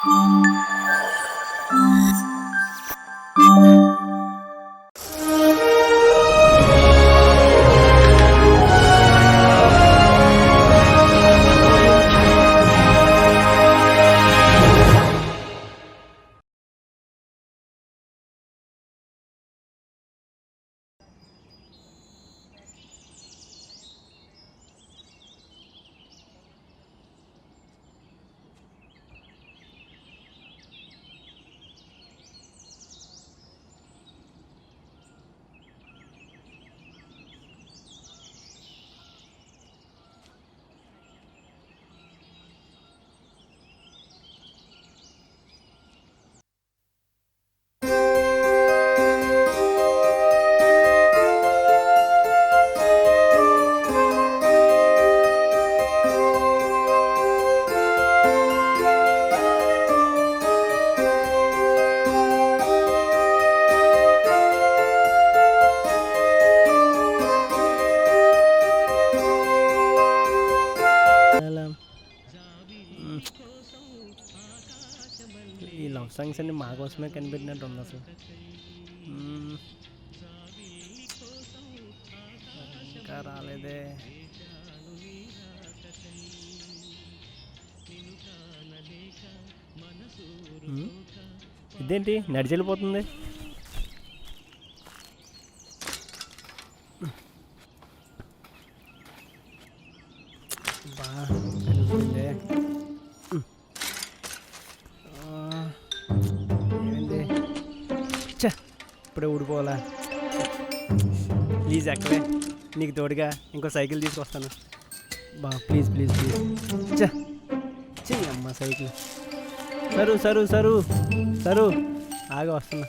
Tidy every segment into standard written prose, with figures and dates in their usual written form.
ఈ love songs అన్ని మా కోసమే కనిపెట్టినట్టు ఉంది అసలు. ఇంకా రాలేదే. ఇదేంటి నడిచి వెళ్ళిపోతుంది? బా కనిపిస్తుందే. ఏమైంది? ఇప్పుడే ఊడిపోవాలా? ప్లీజ్ ఎక్కడే, నీకు తోడుగా ఇంకో సైకిల్ తీసుకొస్తాను. బా ప్లీజ్ ప్లీజ్ ప్లీజ్. చెయ్యి అమ్మ cycle. Sir sir sir sir ఆగా వస్తున్నా.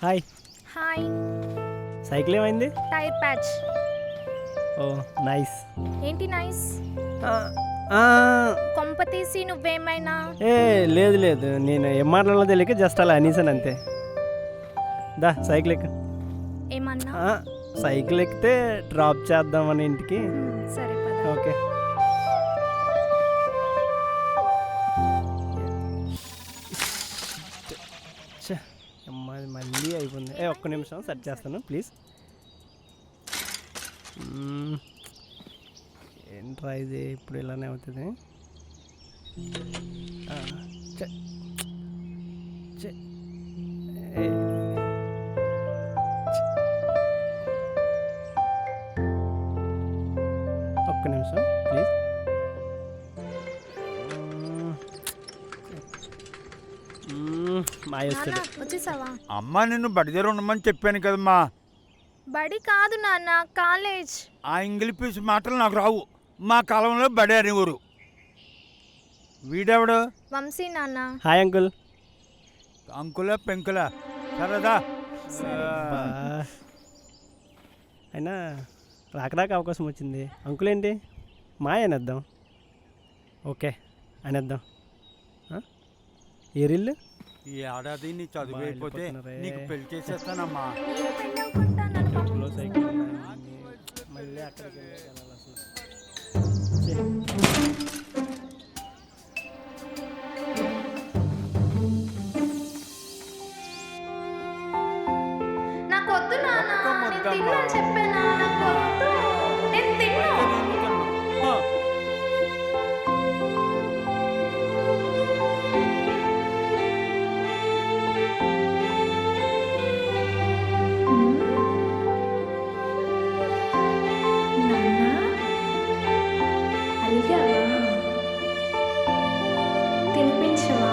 హాయ్. హాయ్. సైకిల్ ఏమైంది? Tyre patch. Oh nice. ఏంటి నైస్? కొంప తీసి నువ్వేమైనా? ఏ లేదు లేదు, నేను ఏం మాట్లాడాలో తెలియక జస్ట్ అలా అనేసాను అంతే. దా సైకిల్ ఎక్క. ఏమన్నా? సైకిల్ ఎక్కితే డ్రాప్ చేద్దామని ఇంటికి. సరే పద. ఓకే. అమ్మాది మళ్ళీ అయిపోయింది. ఒక్క నిమిషం సెట్ చేస్తాను ప్లీజ్. ఏంట్రా ఇది ఇప్పుడు ఇలానే అవుతుంది. ఒక్క నిమిషం ప్లీజ్. వచ్చేసావా? అమ్మా నిన్ను బడి దగ్గర ఉండమని చెప్పాను కదమ్మా. బడి కాదు నాన్న, కాలేజ్. ఆ ఇంగ్లీష్ మాటలు నాకు రావు. మా కాలంలో బడి అనేవారు. వీడెవడు? వంశీ నాన్న. Hi uncle. అంకులా పెంకులా? సరదా. అయినా రాక అవకాశం వచ్చింది. అంకుల్ ఏంటి మాయ అనేద్దాం. ఓకే అనేద్దాం. ఏరిల్లు ఈ ఏడాది నీ చదువు అయిపోతే నీకు పెళ్లి చేసేస్తానమ్మా. సైకిల్ మళ్ళీ అక్కడికి వెళ్ళాలి అసలు. నాకు వద్దు నాన్న, నేను తిన్నా చెప్పానా? నాకు వద్దు, నేను తిన్నా. తినిపించవా?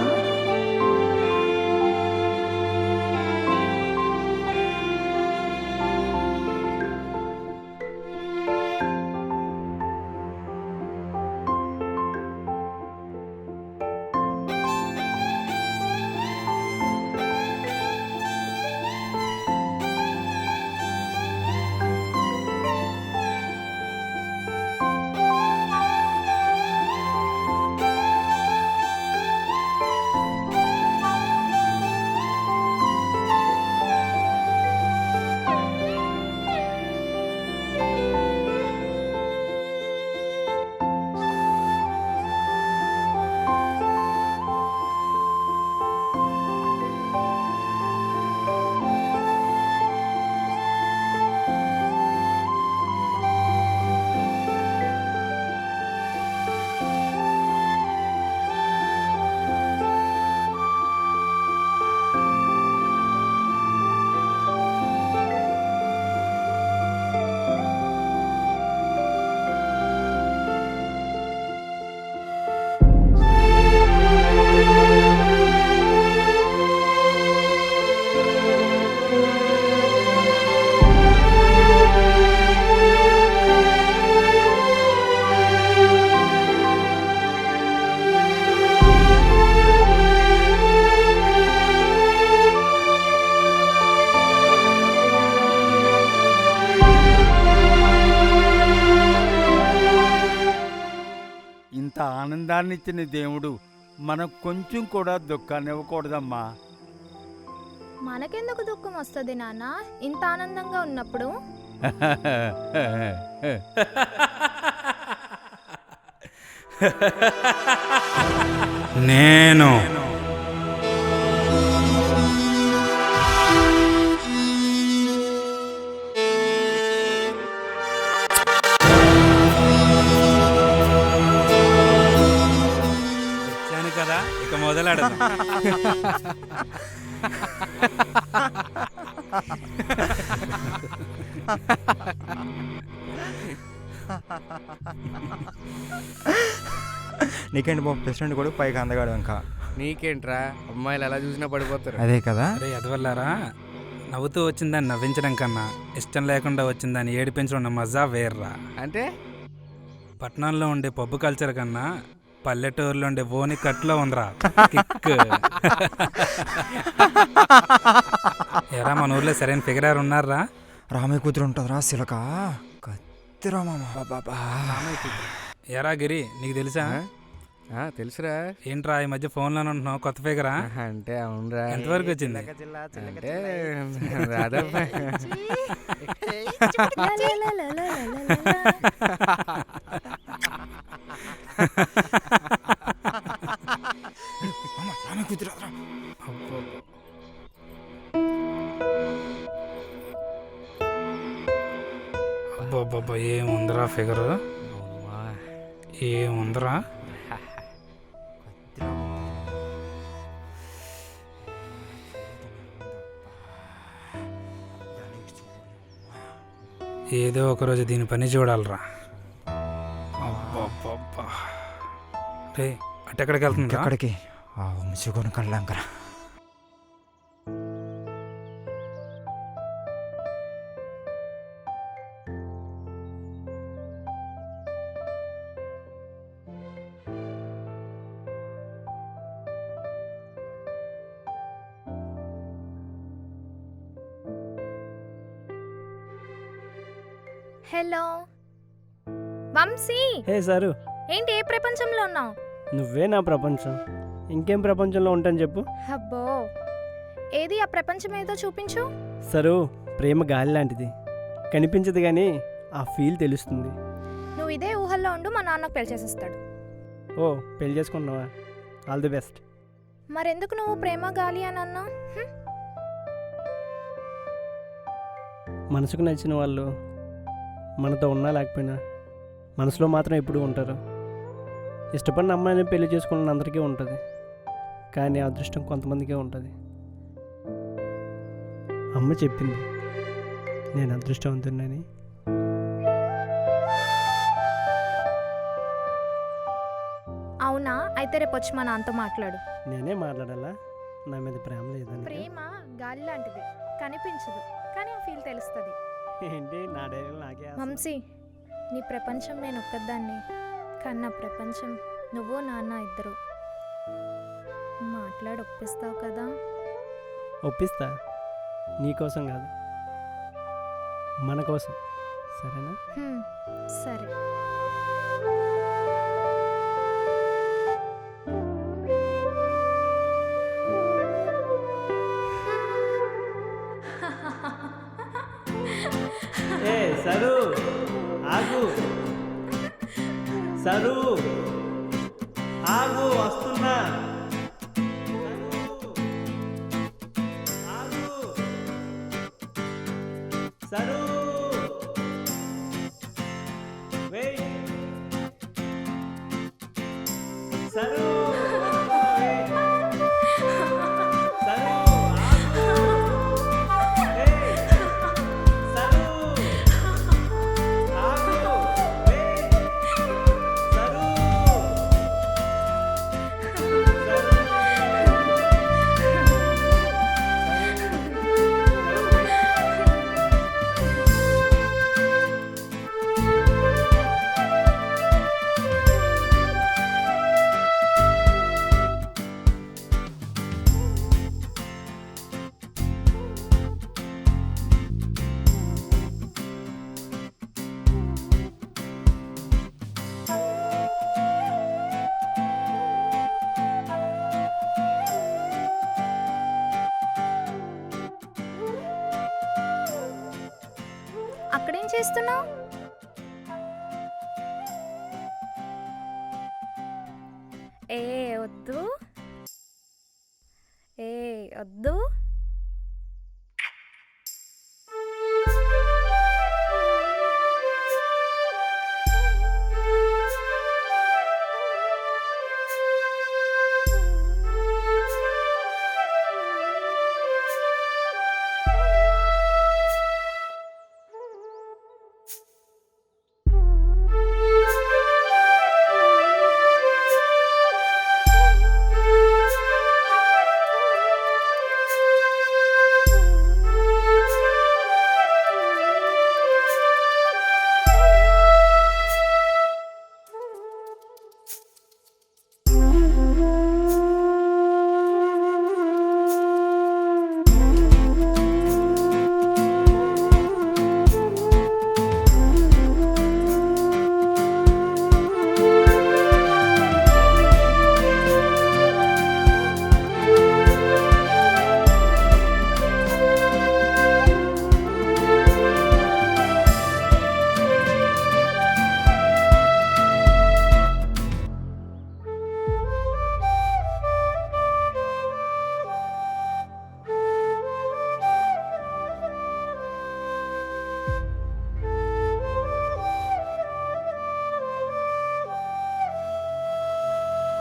ఆనందాన్ని ఇచ్చిన దేవుడు మనం కొంచెం కూడా దుఃఖాన్ని ఇవ్వకూడదమ్మా. మనకెందుకు దుఃఖం వస్తుంది నాన్న ఇంత ఆనందంగా ఉన్నప్పుడు? నేను వచ్చాను కదా, ఇక మొదలెడదాం. నీకేంటి బాబు, ప్రెసిడెంట్ కూడా పైకి అందగాడు ఇంకా. నీకేంట్రా, అమ్మాయిలు ఎలా చూసినా పడిపోతారు. అదే కదా. అరే ఎదవల్లారా, నవ్వుతూ వచ్చిందని నవ్వించడం కన్నా ఇష్టం లేకుండా వచ్చిందని ఏడిపించడం ఉన్న మజా వేర్రా. అంటే పట్టణంలో ఉండే పబ్బు కల్చర్ కన్నా పల్లెటూరులో ఉండే ఓని కట్లో ఉందిరా కిక్. ఎరా మన ఊర్లో సరైన ఫిగర్ ఎవరు ఉన్నారా? రామయ్య కూతురు ఉంటుందిరా సిలక, కత్తిరా మామ. బాబా ఎరా గిరి, నీకు తెలుసా? తెలుసురా. ఏంట్రా ఈ మధ్య ఫోన్లోనే ఉంటున్నావు, కొత్త ఫిగరా? అంటే అవునరా. ఎంతవరకు వచ్చింది? అంటే రాదబ్బా. రామయ్య కూతురు. అబ్బబ్బబ్బా, ఏముందిరా ఫిగరు, ఏముందిరా. ఏదో ఒకరోజు దీని పని చూడాలరా. అబ్బబ్బబ్బా, రే అట్టెక్కడికి వెళ్తుందా? ఎక్కడికి? ఆ వంశీకొని కళ్ళంకరా. హలో వంశీ, హే సరు, ఏంటి ఏ ప్రపంచంలో ఉన్నావు? నువ్వే నా ప్రపంచం, ఇంకేం ప్రపంచంలో ఉంటాను చెప్పు. అబ్బో, ఏది ఆ ప్రపంచం ఏదో చూపించు. సరు, ప్రేమ గాలి లాంటిది, కనిపించదు కానీ ఆ ఫీల్ తెలుస్తుంది. నువ్వు ఇదే ఊహల్లో ఉండు, మా నాన్నకు పెళ్లి చేసేస్తాడు. ఓ పెళ్లి చేసుకున్నావా? All the best. మరెందుకు నువ్వు ప్రేమ గాలి అని అన్నా? మనసుకు నచ్చిన వాళ్ళు మనతో ఉన్నా లేకపోయినా మనసులో మాత్రం ఎప్పుడూ ఉంటారు. ఇష్టపడిన అమ్మాయిని పెళ్లి చేసుకున్న అందరికీ ఉంటుంది, కానీ ఆ అదృష్టం కొంతమందికే ఉంటుంది. అమ్మ చెప్పింది నేను అదృష్టవంతుడినని. అవునా? అయితే రేపు వచ్చి మా నాన్నతో మాట్లాడు. నేనే మాట్లాడాలా? నా మీద ప్రేమ లేదని. ప్రేమ గాలి లాంటిది, కనిపించదు కానీ ఆ ఫీల్ తెలుస్తుంది. ఏంటి నా డైరీలో నాకే ఆశ? వంశీ, నీ ప్రపంచం నేను ఒక్కదాన్ని, కానీ నా ప్రపంచం నువ్వు నాన్న ఇద్దరు. మాట్లాడి ఒప్పిస్తావు కదా? ఒప్పిస్తా, నీకోసం కాదు మన కోసం, సరేనా? సరే. ఏ సరు, ఆగు. సరు ఆగు, వస్తున్నా. ఆగు. Sir wait. సరు అక్కడేం చేస్తున్నావు? ఏ వద్దు, ఏ వద్దు.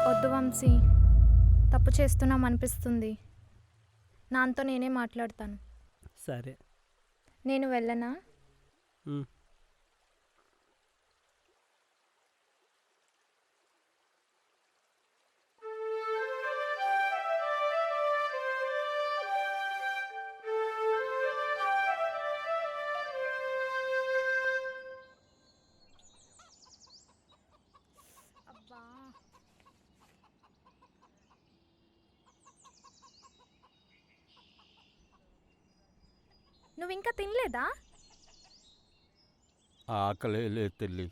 వద్దు వంశీ, తప్పు చేస్తున్నాం అనిపిస్తుంది. నాతో నేనే మాట్లాడతాను. సరే. నేను వెళ్ళనా? ఉమ్. అబ్బా, నువ్వు ఇంకా తినలేదా? ఆకలే లే తల్లి.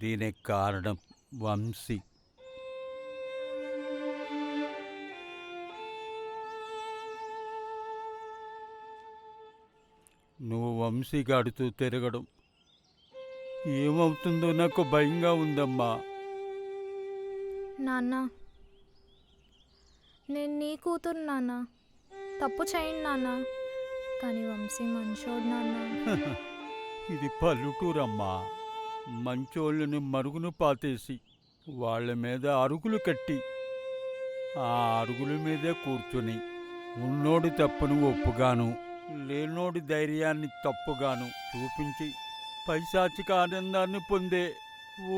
దీనికి కారణం వంశీ. నువ్వు వంశీ గాడితో తిరగడం ఏమవుతుందో నాకు భయంగా ఉందమ్మా. నాన్న, నేను నీ కూతురు నాన్న, తప్పు చేయను నాన్న. కానీ వంశీ మంచోడు నాన్న. ఇది పల్లెటూరమ్మా. మంచోళ్ళని మరుగును పాతేసి వాళ్ళ మీద అరుగులు కట్టి ఆ అరుగుల మీదే కూర్చొని ఉన్నోడి తప్పును ఒప్పుగాను లేనోడి ధైర్యాన్ని తప్పుగాను చూపించి పైశాచిక ఆనందాన్ని పొందే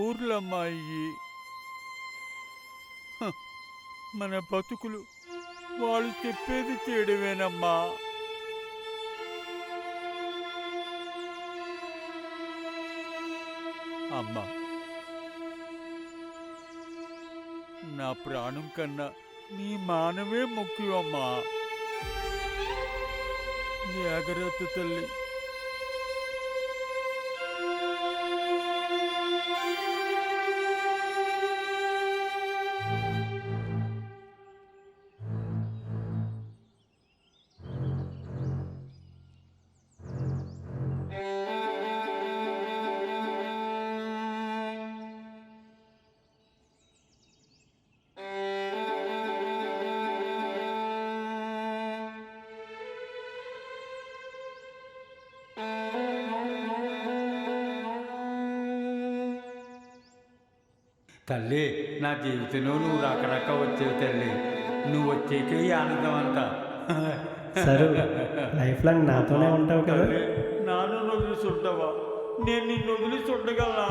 ఊర్లమ్మాయి. మన బతుకులు వాళ్ళు చెప్పేది చేయడమేనమ్మా. అమ్మా, నా ప్రాణం కన్నా నీ మానవే ముఖ్యమమ్మా. జాగ్రత్త తల్లి. తల్లి, నా జీవితంలో నువ్వు రకరక వచ్చేవి తల్లి. నువ్వు వచ్చేకే ఈ ఆనందం అంతా. సరు, లైఫ్ లాంగ్ నాతోనే ఉంటావు కదా? తల్లి, నాను వదిలిసి ఉంటావా? నేను నిన్ను వదిలిసి ఉండగలనా?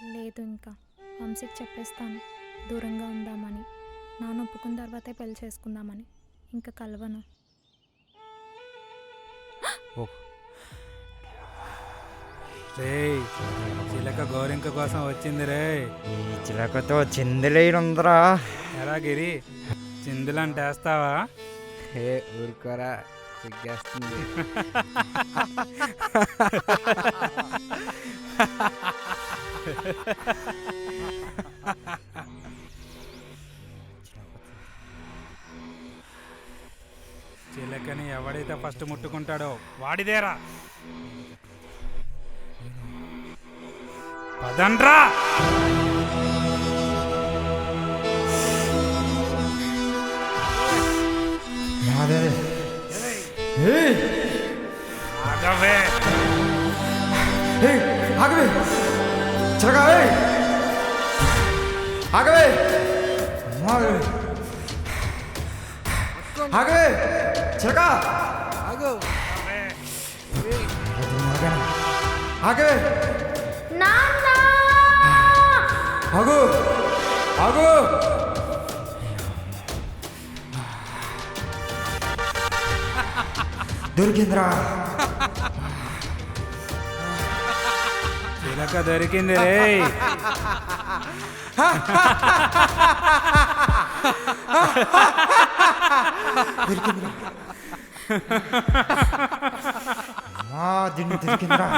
లేదు ఇంకా వంశీకి చెప్పేస్తాను దూరంగా ఉందామని. నాన్న ఒప్పుకున్న తర్వాతే పెళ్లి చేసుకుందామని. ఇంకా కలవను. రేయ్ చిలక గోరింక కోసం వచ్చింది రే. ఈ చిలకతో చిందులేనుందరా. ఎరా గిరి చిందులంటే వేస్తావా? ఏ ఊరుకోరా, సిగ్గేస్తుంది. చిలకని ఎవడైతే ఫస్ట్ ముట్టుకుంటాడో వాడిదేరా. పదండ్రా. ఆగవే. ఆగవే చిలక, ఆగవే ఆగవే చిలక, ఆగు. ఆగవే ఆగు ఆగు. దొరికిందిరా. చిలక దొరికింది రే. దొరికిందిరా. దీన్ని దొరికిందిరా.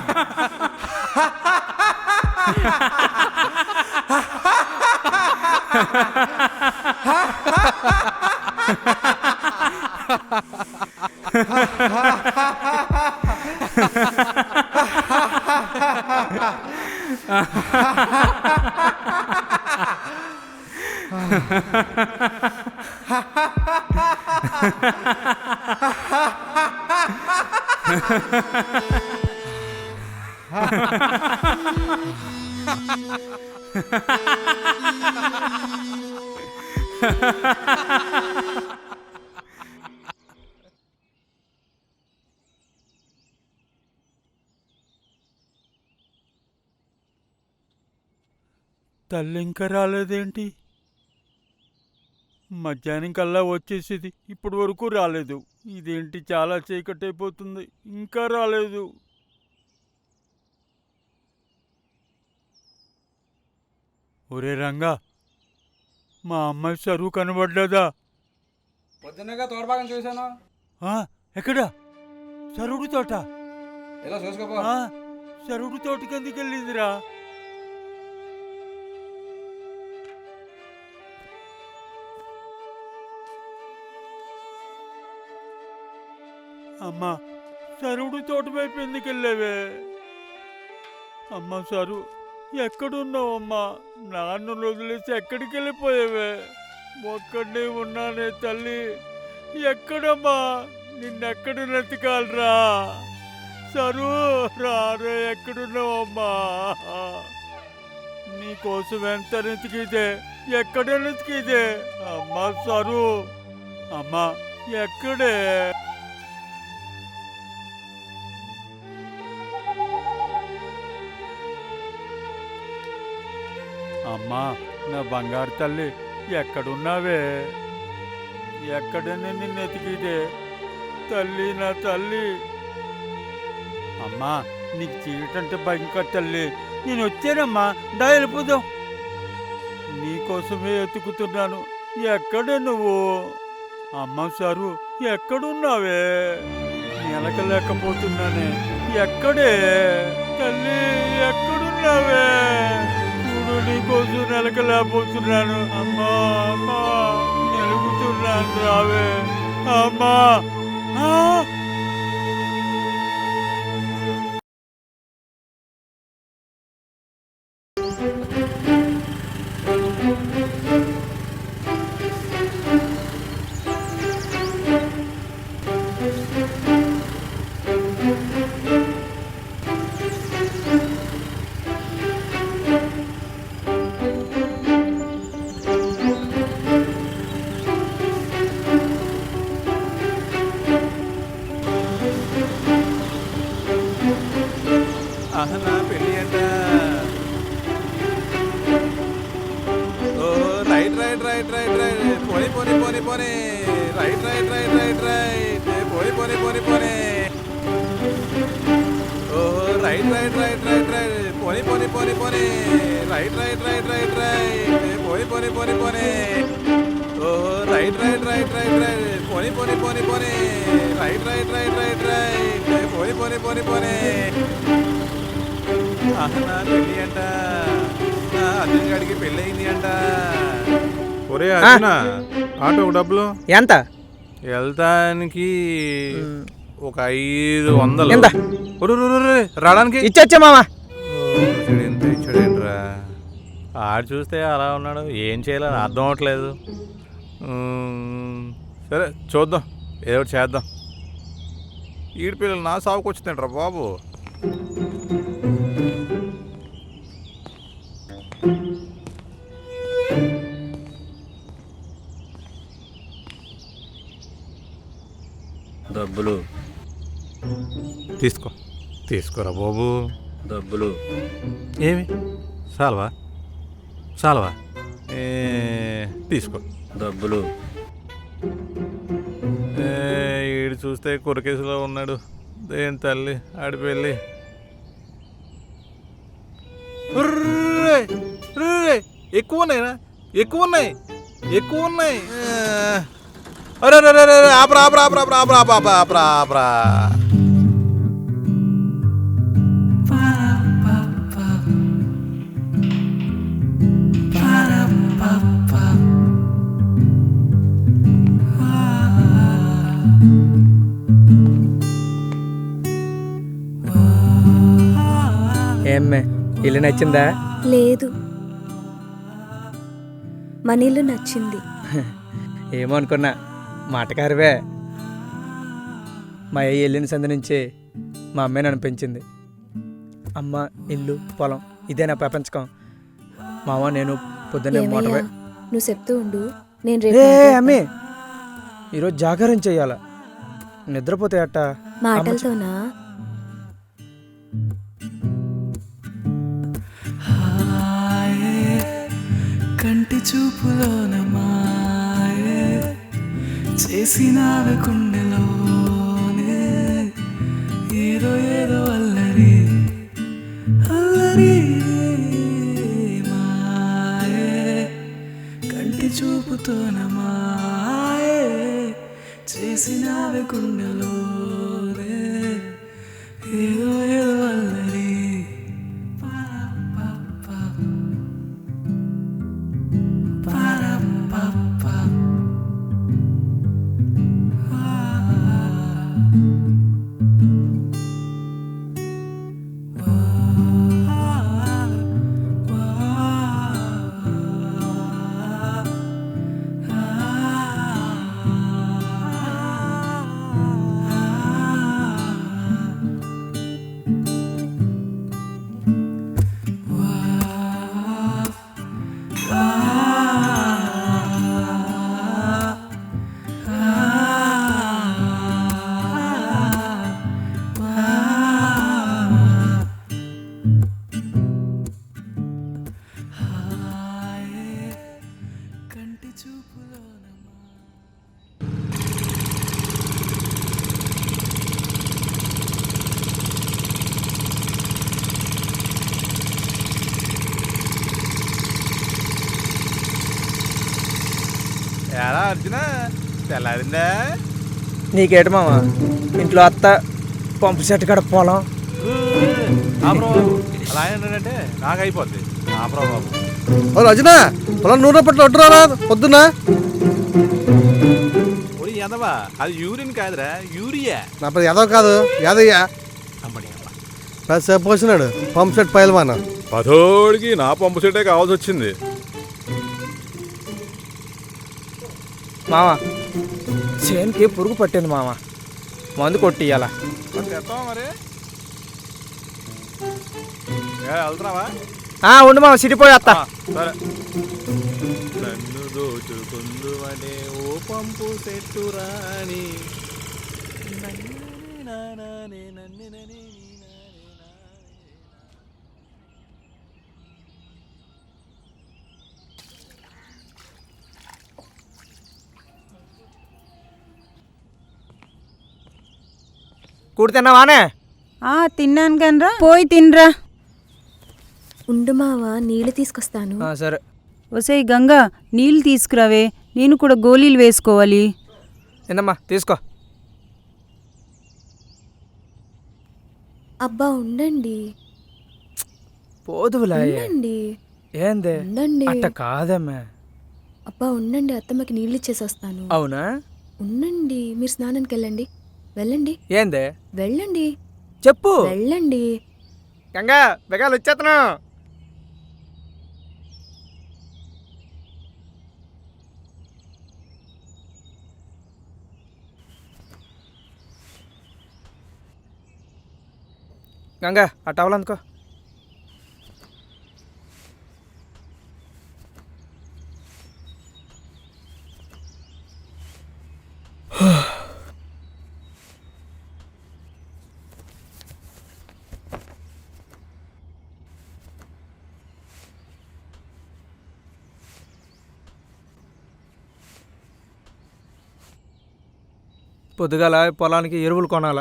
తల్లి ఇంకా రాలేదేంటి? మధ్యాహ్నం కల్లా వచ్చేసేది, ఇప్పటి వరకు రాలేదు. ఇదేంటి చాలా చీకటి అయిపోతుంది, ఇంకా రాలేదు. ఒరే రంగా, మా అమ్మాయి సరువు కనబడ్డదా? పొద్దున్నగా తోటభాగం చూశాను. ఎక్కడా? సరుడు తోట? ఏదో చూసుకోపో. సరుడు తోటకి ఎందుకు వెళ్ళిందిరా? అమ్మా, సరుడు తోట వైపు ఎందుకు వెళ్ళావే? అమ్మా సరు, ఎక్కడున్నావమ్మా? నాన్ను వదిలేసి ఎక్కడికి వెళ్ళిపోయావే? ఒక్కడే ఉన్నానే తల్లి, ఎక్కడమ్మా? నిన్నెక్కడ నెత్తికాలరా? సరు రారే, ఎక్కడున్నావమ్మా? నీకోసం ఎంత నెతికిదే, ఎక్కడ నెతికిదే? అమ్మా సరు, అమ్మా ఎక్కడే? అమ్మా నా బంగారు తల్లి, ఎక్కడున్నావే? ఎక్కడనే నిన్ను ఎతికిదే తల్లి, నా తల్లి. అమ్మా నీకు చీకటంటే భయంకర తల్లి. నేను వచ్చానమ్మా, దా వెళ్ళిపోదాం. నీకోసమే ఎతుకుతున్నాను, ఎక్కడే నువ్వు? అమ్మ సరు, ఎక్కడున్నావే? వెనకలేకపోతున్నానే, ఎక్కడే తల్లి? ఎక్కడున్నావే? చూడు, నీకోసం వెనకలేకపోతున్నాను. అమ్మా అమ్మా, వెలుగుతున్నాను, రావే అమ్మా. అహనా పెళ్ళి అంట. రైట్ రైట్ రైట్ పోనీ పోనీ పోనీ పోనీ right right right right right పోనీ పోనీ పోనీ పోనీ ఓహో right right right right right పోనీ పోనీ పోనీ పోనీ right right right right right పోనీ పోనీ పోనీ పోనీ ఓహో right right right right right పోనీ పోనీ పోనీ పోనీ right right right right right పోనీ పోనీ పోనీ పోనీ నా పెళ్ళి అంట అర్జున్ గారికి పెళ్ళి అయింది అంట. ఒరే అర్జున ఆటోకు డబ్బులు ఎంత? వెళ్తానికి ఒక 500 రావడానికి ఇచ్చొచ్చా మామా. ఎంత ఇచ్చాడేంట్రా ఆడు చూస్తే అలా ఉన్నాడు, ఏం చేయాలని అర్థం అవట్లేదు. సరే చూద్దాం, ఏదో ఒకటి చేద్దాం. ఈడి పిల్లలు నా సాగుకు వచ్చిందంట్రా బాబు. డబ్బులు తీసుకోరా బాబు. డబ్బులు ఏమి సాల్వా తీసుకో డబ్బులు. ఈడు చూస్తే కురకేసులో ఉన్నాడు. దేని తల్లి ఆడి పెళ్ళి. ఎక్కువ ఉన్నాయిరా, ఎక్కువ ఉన్నాయి. అరే ఆపరా ఆపరా ఆపరా ఆపరా ఆపరా ఆపరా ఆపరా. ఏమ్మే ఇల్లు నచ్చిందా? లేదు, మన ఇల్లు నచ్చింది. ఏమో అనుకున్నా, మాటకారివే. మా అయ్య వెళ్ళిన సంది నుంచి మా అమ్మాయి నన్ను పెంచింది. అమ్మ, ఇల్లు, పొలం ఇదే నా ప్రపంచకం. మామ నేను పొద్దున్నే మోటవే. నువ్వు చెప్తూ ఉండు, నేను ఏ అమ్మి ఈరోజు జాగారం చెయ్యాల, నిద్రపోతే అట్ట. మాటలతోనా? కంటి చూపులోన మాయే చేసినావే గుండెలోనే ఏదో ఏదో అల్లరి అల్లరి మాయే కంటి చూపుతోన మాయే చేసినావే గుండెలోనే ఏదో ఏదో అల్లరి. ఎలా అర్జున తెల్లారిందా? నీకేటి మామ, ఇంట్లో అత్త, పంపు సెట్ కాడ పొలం. అలా ఏంటంటే నాకు అయిపోద్ది. ఆపరా బాబు. అర్జున పొలం 100 రూపాయలు వడ్డురా పొద్దున్న. ఎదవా, అది యూరిన్ కాదురా, యూరియా. నా పేరు యాదవ్ కాదు, యాదయ్య. పోసినాడు పంప్ సెట్ పైల్వాన. 10ోడికి నా పంపు సెట్టే కావాల్సి వచ్చింది. మామ చేనుకి పురుగు పట్టింది మామ, మందు కొట్టియాల. మరి వెళ్తున్నావా? ఉండు మామ, సిటిపోయి వస్తా. సరే. నన్ను దోచుకుందువనే ఓ పంపు సెట్టు రాణి. కూడి తిన్నావానే? తిన్నాను కనరా, పోయి తినరా. ఉండు మావా, నీళ్ళు తీసుకొస్తాను. సరే. ఒసేయ్ గంగా, నీళ్ళు తీసుకురావే, నేను కూడా గోళీలు వేసుకోవాలి. ఏందమ్మా తీసుకో. అబ్బా ఉండండి, పోదువులాయే. ఉండండి, ఏందే ఉండండి. అట్ట కాదమ్మా. అబ్బా ఉండండి, అత్తమ్మకి నీళ్ళు ఇచ్చేసి వస్తాను. అవునా? ఉండండి, మీరు స్నానానికి వెళ్ళండి. వెళ్ళండి, ఏందే వెళ్ళండి, చెప్పు. వెళ్ళండి. గంగా బెగాలు వచ్చేతను. గంగా ఆ టవల్ అందుకో. పొద్దుగాల పొలానికి ఎరువులు కొనాల.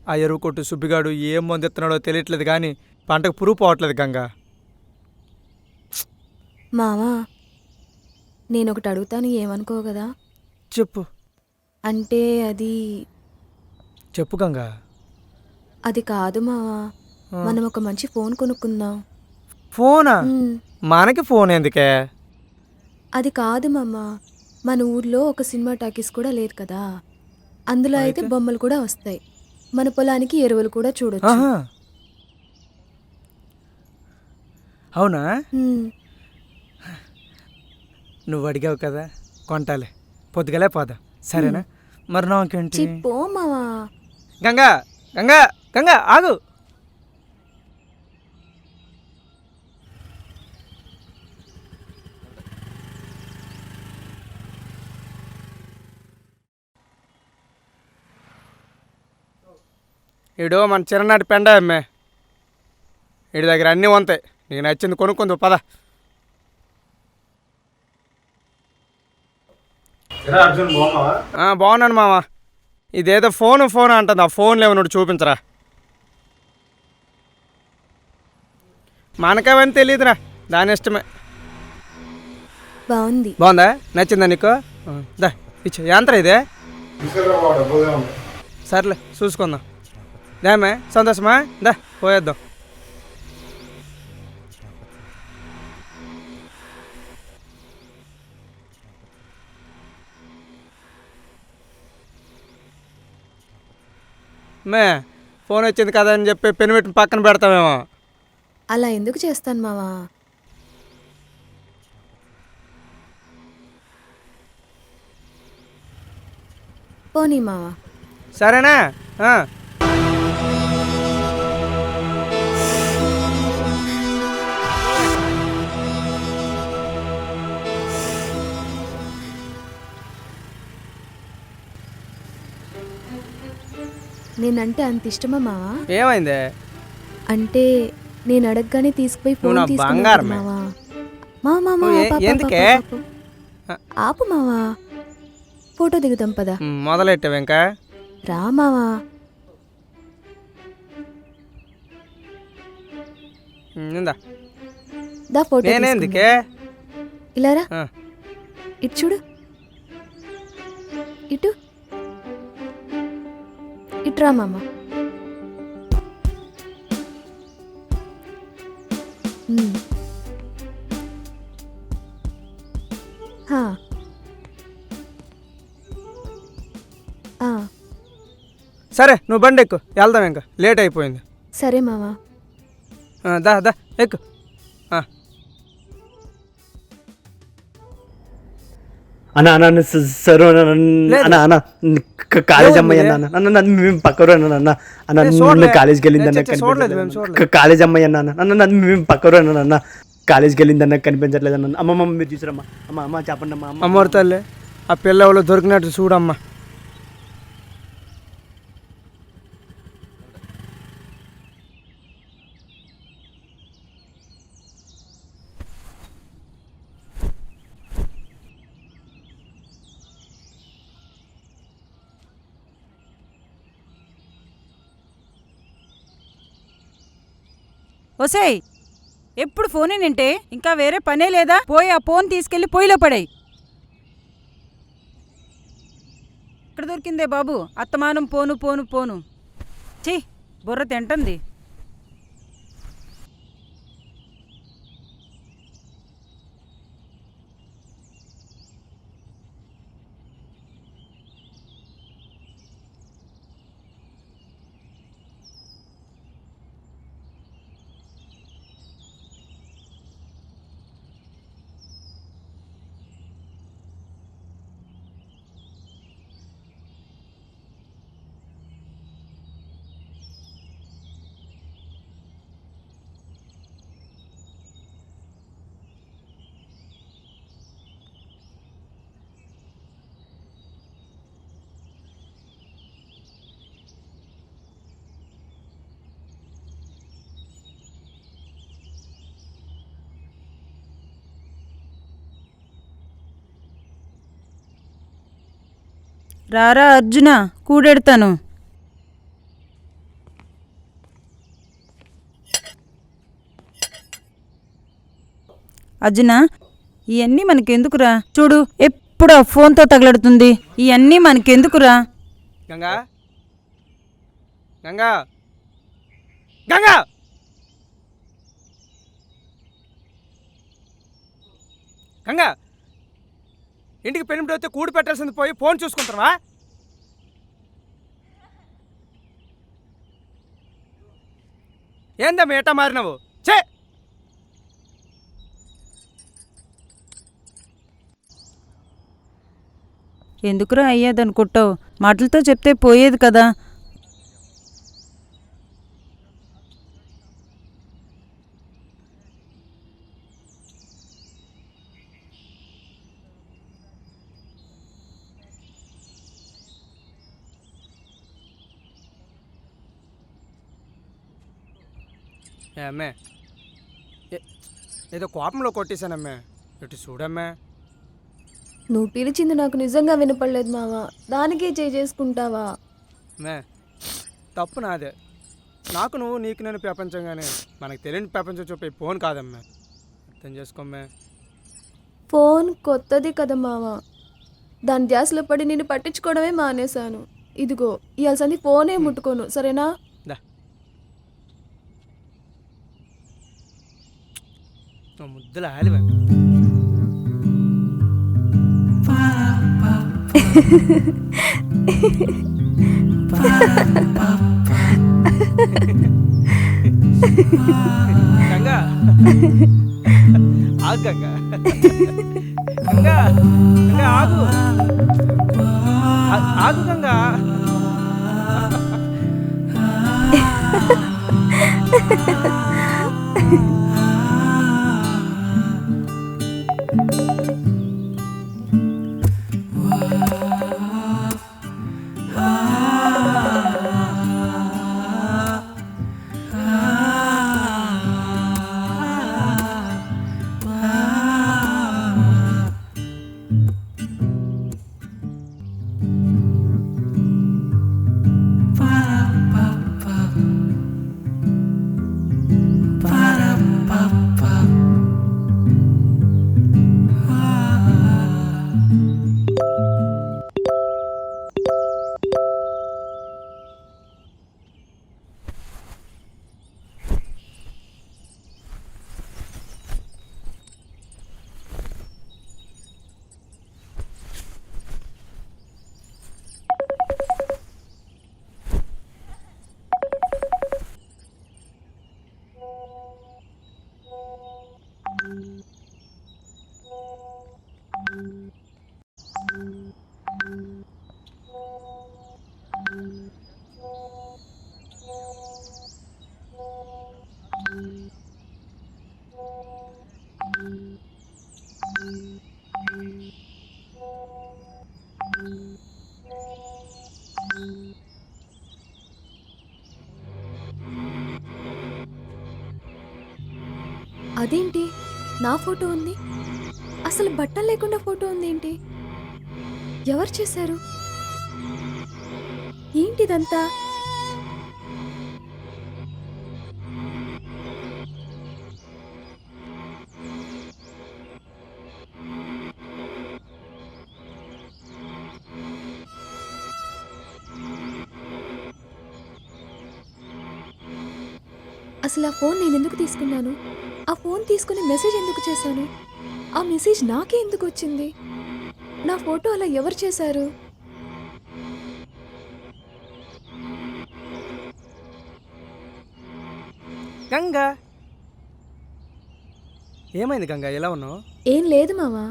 ఆ ఎరువు కొట్టు సుబ్బిగాడు ఏం మందు ఎత్తున్నాడో తెలియట్లేదు కానీ పంటకు పురుగు పోవట్లేదు గంగా. మావా, నేను ఒకటి అడుగుతాను, ఏమనుకో కదా? చెప్పు. అంటే అది చెప్పు గంగా. అది కాదు మావా, మనం ఒక మంచి ఫోన్ కొనుక్కుందాం. ఫోనా? ఉమ్, మనకి ఫోన్ ఎందుకే? అది కాదు మామ, మన ఊర్లో ఒక సినిమా టాకీస్ కూడా లేదు కదా, అందులో అయితే బొమ్మలు కూడా వస్తాయి, మన పొలానికి ఎరువులు కూడా చూడొచ్చు. ఆహా. అవునా? ఉమ్, నువ్వు అడిగావు కదా, కొంటాలే, పొద్దుగలే పోదాం. సరేనా? మరి నాకేంటి? చిప్పో మావా. గంగా గంగా గంగా ఆగు. ఈడు మన చిన్ననాటి పెండ అమ్మే. వీడి దగ్గర అన్నీ ఉంటాయి, నీకు నచ్చింది కొనుక్కుందు పద. బాగున్నాను మామ. ఇదేదో ఫోన్ అంటుంది, ఆ ఫోన్లో ఏమన్నా చూపించరా. మనకేమని తెలియదురా, దాని ఇష్టమే. బాగుంది. బాగుందా? నచ్చిందా నీకు? దా ఇచ్చు. యాంత్ర ఇదే? సర్లే చూసుకుందాం. దామే సంతోషమా? దా పోయేద్దాం. మే ఫోన్ వచ్చింది కదా అని చెప్పి పెను పెట్టి పక్కన పెడతామేమో. అలా ఎందుకు చేస్తాను మావా? పోనీ మావా. సరేనా? నేనంటే అంత ఇష్టమా మావా? ఏమైందే? అంటే నేను అడగగానే తీసుకుపోయి నువ్వు ఫోన్ నా తీసుకున్నావు బంగారమే. మావా. మావా నువ్వు ఎందుకే? ఆపు మావా, ఫోటో దిగుతాం పదా. మొదలెట్టావు ఇంకా? రా మావా. ఇందా దా ఫోటో నేనేందుకే? తీసుకుందాం. ఇలా రా, ఇటు చూడు, ఇటు ఇట్రా మామ. సరే నువ్వు బండి ఎక్కు, వెళ్దాం, ఇంకా లేట్ అయిపోయింది. సరే మావా. దా దా ఎక్కు. అన్న అన్న సరు అన్న అన్న కాలేజ్ అమ్మాయి అన్న అన్న మేము పక్కరు అన్న అన్న అన్న కాలేజ్కి వెళ్ళింది అన్న కాలేజ్ అమ్మాయి అన్న అన్న మేము పక్కరు అన్న అన్న కాలేజ్కి వెళ్ళింది అన్న కనిపించట్లేదు అన్న. అమ్మమ్మ మీరు చూసారమ్మా, అమ్మ అమ్మ చెప్పండి అమ్మా. అమ్మోరు తల్లి, ఆ పిల్ల ఎవరో దొరికినట్టు చూడమ్మా. ఒసేయ్, ఎప్పుడు ఫోనేనంటే ఇంకా వేరే పనే లేదా? పోయి ఆ ఫోన్ తీసుకెళ్లి పొయ్యిలో పడేయ్. ఇక్కడ దొరికిందే బాబు అత్తమానం పోను పోను పోను. ఛీ, బుర్ర తింటుంది. రారా అర్జున, కూడెడతాను. అర్జున, ఇవన్నీ మనకెందుకురా? చూడు, ఎప్పుడు ఆ ఫోన్తో తగలడుతుంది. ఇవన్నీ మనకెందుకురా? గంగా గంగా గంగా గంగా ఇంటికి పెనిమిటి వస్తే కూడి పెట్టాల్సింది పోయి ఫోన్ చూసుకుంటావా? ఏందా మేట మారినవు? చే ఎందుకురా అయ్యేదనుకుంటావు? మాటలతో చెప్తే పోయేది కదా. అమ్మే, ఏదో కోపంలో కొట్టేశానమ్మే. ఇటు చూడమ్మే. నువ్వు పిలిచింది నాకు నిజంగా వినపడలేదు మావా. దానికే చేసుకుంటావా? మే తప్పు నాదే. నాకు నువ్వు, నీకు నేను ప్రపంచం, కానీ మనకు తెలియని ప్రపంచం చూపే ఫోన్ కాదమ్మా. అర్థం చేసుకోమ్మే. ఫోన్ కొత్తది కదా మావా. దాని ధ్యాసలో పడి నేను పట్టించుకోవడమే మానేశాను. ఇదిగో ఇవాల్సింది ఫోనే ముట్టుకోను, సరేనా? ముద్దుల ఆలివే. గంగా ఆగు, గంగా గంగా గంగా ఆగు, ఆగు గంగా. అదేంటి నా ఫోటో ఉంది? అసలు బట్టలు లేకుండా ఫోటో ఉంది ఏంటి? ఎవరు చేశారు? ఏంటిదంతా? అసలు ఆ ఫోన్ నేను ఎందుకు తీసుకున్నాను? ఆ ఫోన్ తీసుకుని మెసేజ్ ఎందుకు చేశాను? ఆ మెసేజ్ నాకే ఎందుకు వచ్చింది? నా ఫోటో అలా ఎవరు చేశారు? గంగా, ఏమైంది గంగా, ఎలా ఉన్నావు? ఏం లేదు మావా.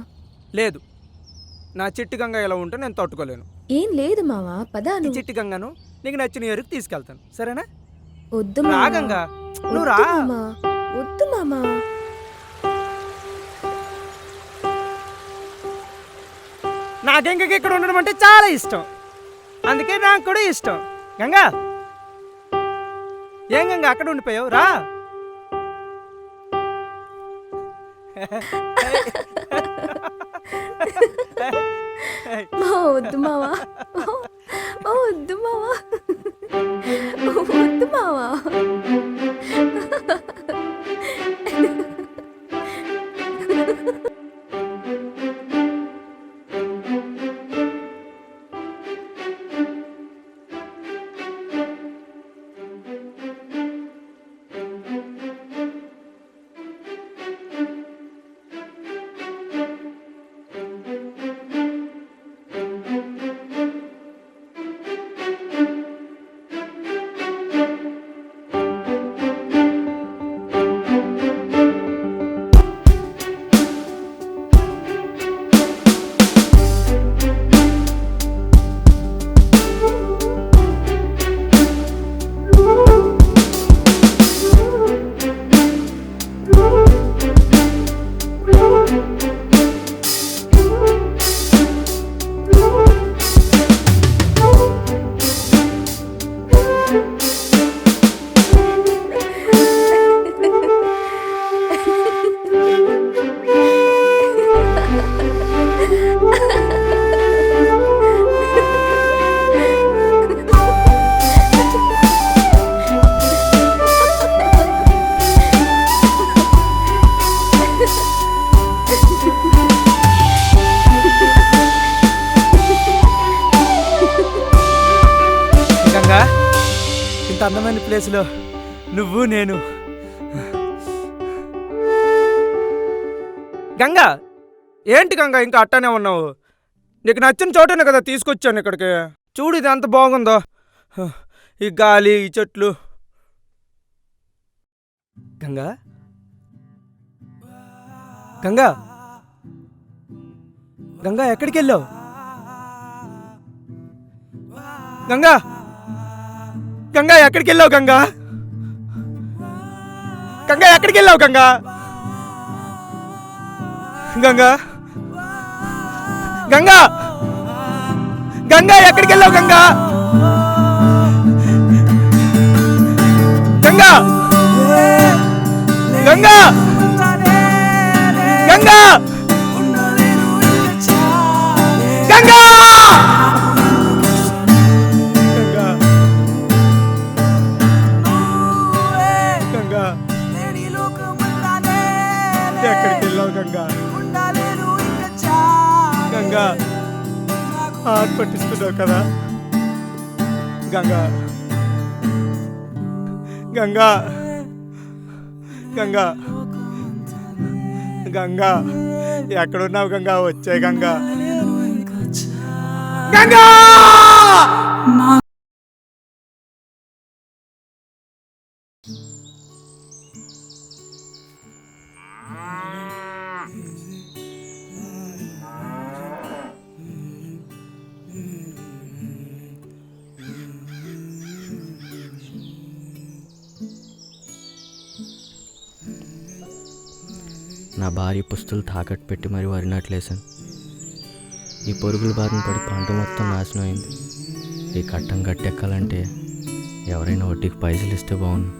లేదు, నా చిట్టి గంగా ఎలా ఉంటే నేను తట్టుకోలేను. ఏం లేదు మావా, ఈ పదాను. చిట్టి గంగను నీకు నచ్చిన ఎరుకు తీసుకెళ్తాను, సరేనా? వద్దు రా మావా. గంగా, నువ్వు రా. వద్దు మామా, వద్దు మామా. నా గంగకి ఇక్కడ ఉండడం అంటే చాలా ఇష్టం, అందుకే నాకు కూడా ఇష్టం. గంగా, ఏం గంగా అక్కడ ఉండిపోయావు? రా. వద్దు మావా, వద్దు మావా, వద్దు మావా. గంగా, ఇంత అందమైన ప్లేస్లో నువ్వు నేను. గంగా, ఏంటి గంగా ఇంకా అట్టానే ఉన్నావు? నీకు నచ్చిన చోటనే కదా తీసుకొచ్చాను ఇక్కడికి. చూడు ఇది ఎంత బాగుందో, ఈ గాలి, ఈ చెట్లు. గంగా, గంగా, గంగా ఎక్కడికి వెళ్ళావు? గంగా, గంగా ఎక్కడికి వెళ్ళావు? గంగా, గంగా ఎక్కడికి వెళ్ళావు? గంగా, గంగా, గంగా, గంగా ఎక్కడికి వెళ్ళావు? గంగా, గంగా, గంగా, గంగా, గంగా, గంగా, ఎక్కడికి వెళ్ళావు? గంగా, గంగా హార్ట్ పట్టిస్తున్నావు కదా? గంగా, గంగా, గంగా, గంగా ఎక్కడున్నావు? గంగా వచ్చే. గంగా, గంగా. నా భార్య పుస్తులు తాకట్టు పెట్టి మరి వరి నాట్లేశాను. ఈ పొరుగుల బారిన పడి పంట మొత్తం నాశనం అయింది. ఈ కట్టం గట్టెక్కాలంటే ఎవరైనా వడ్డీకి పైసలు ఇస్తే బాగుండు.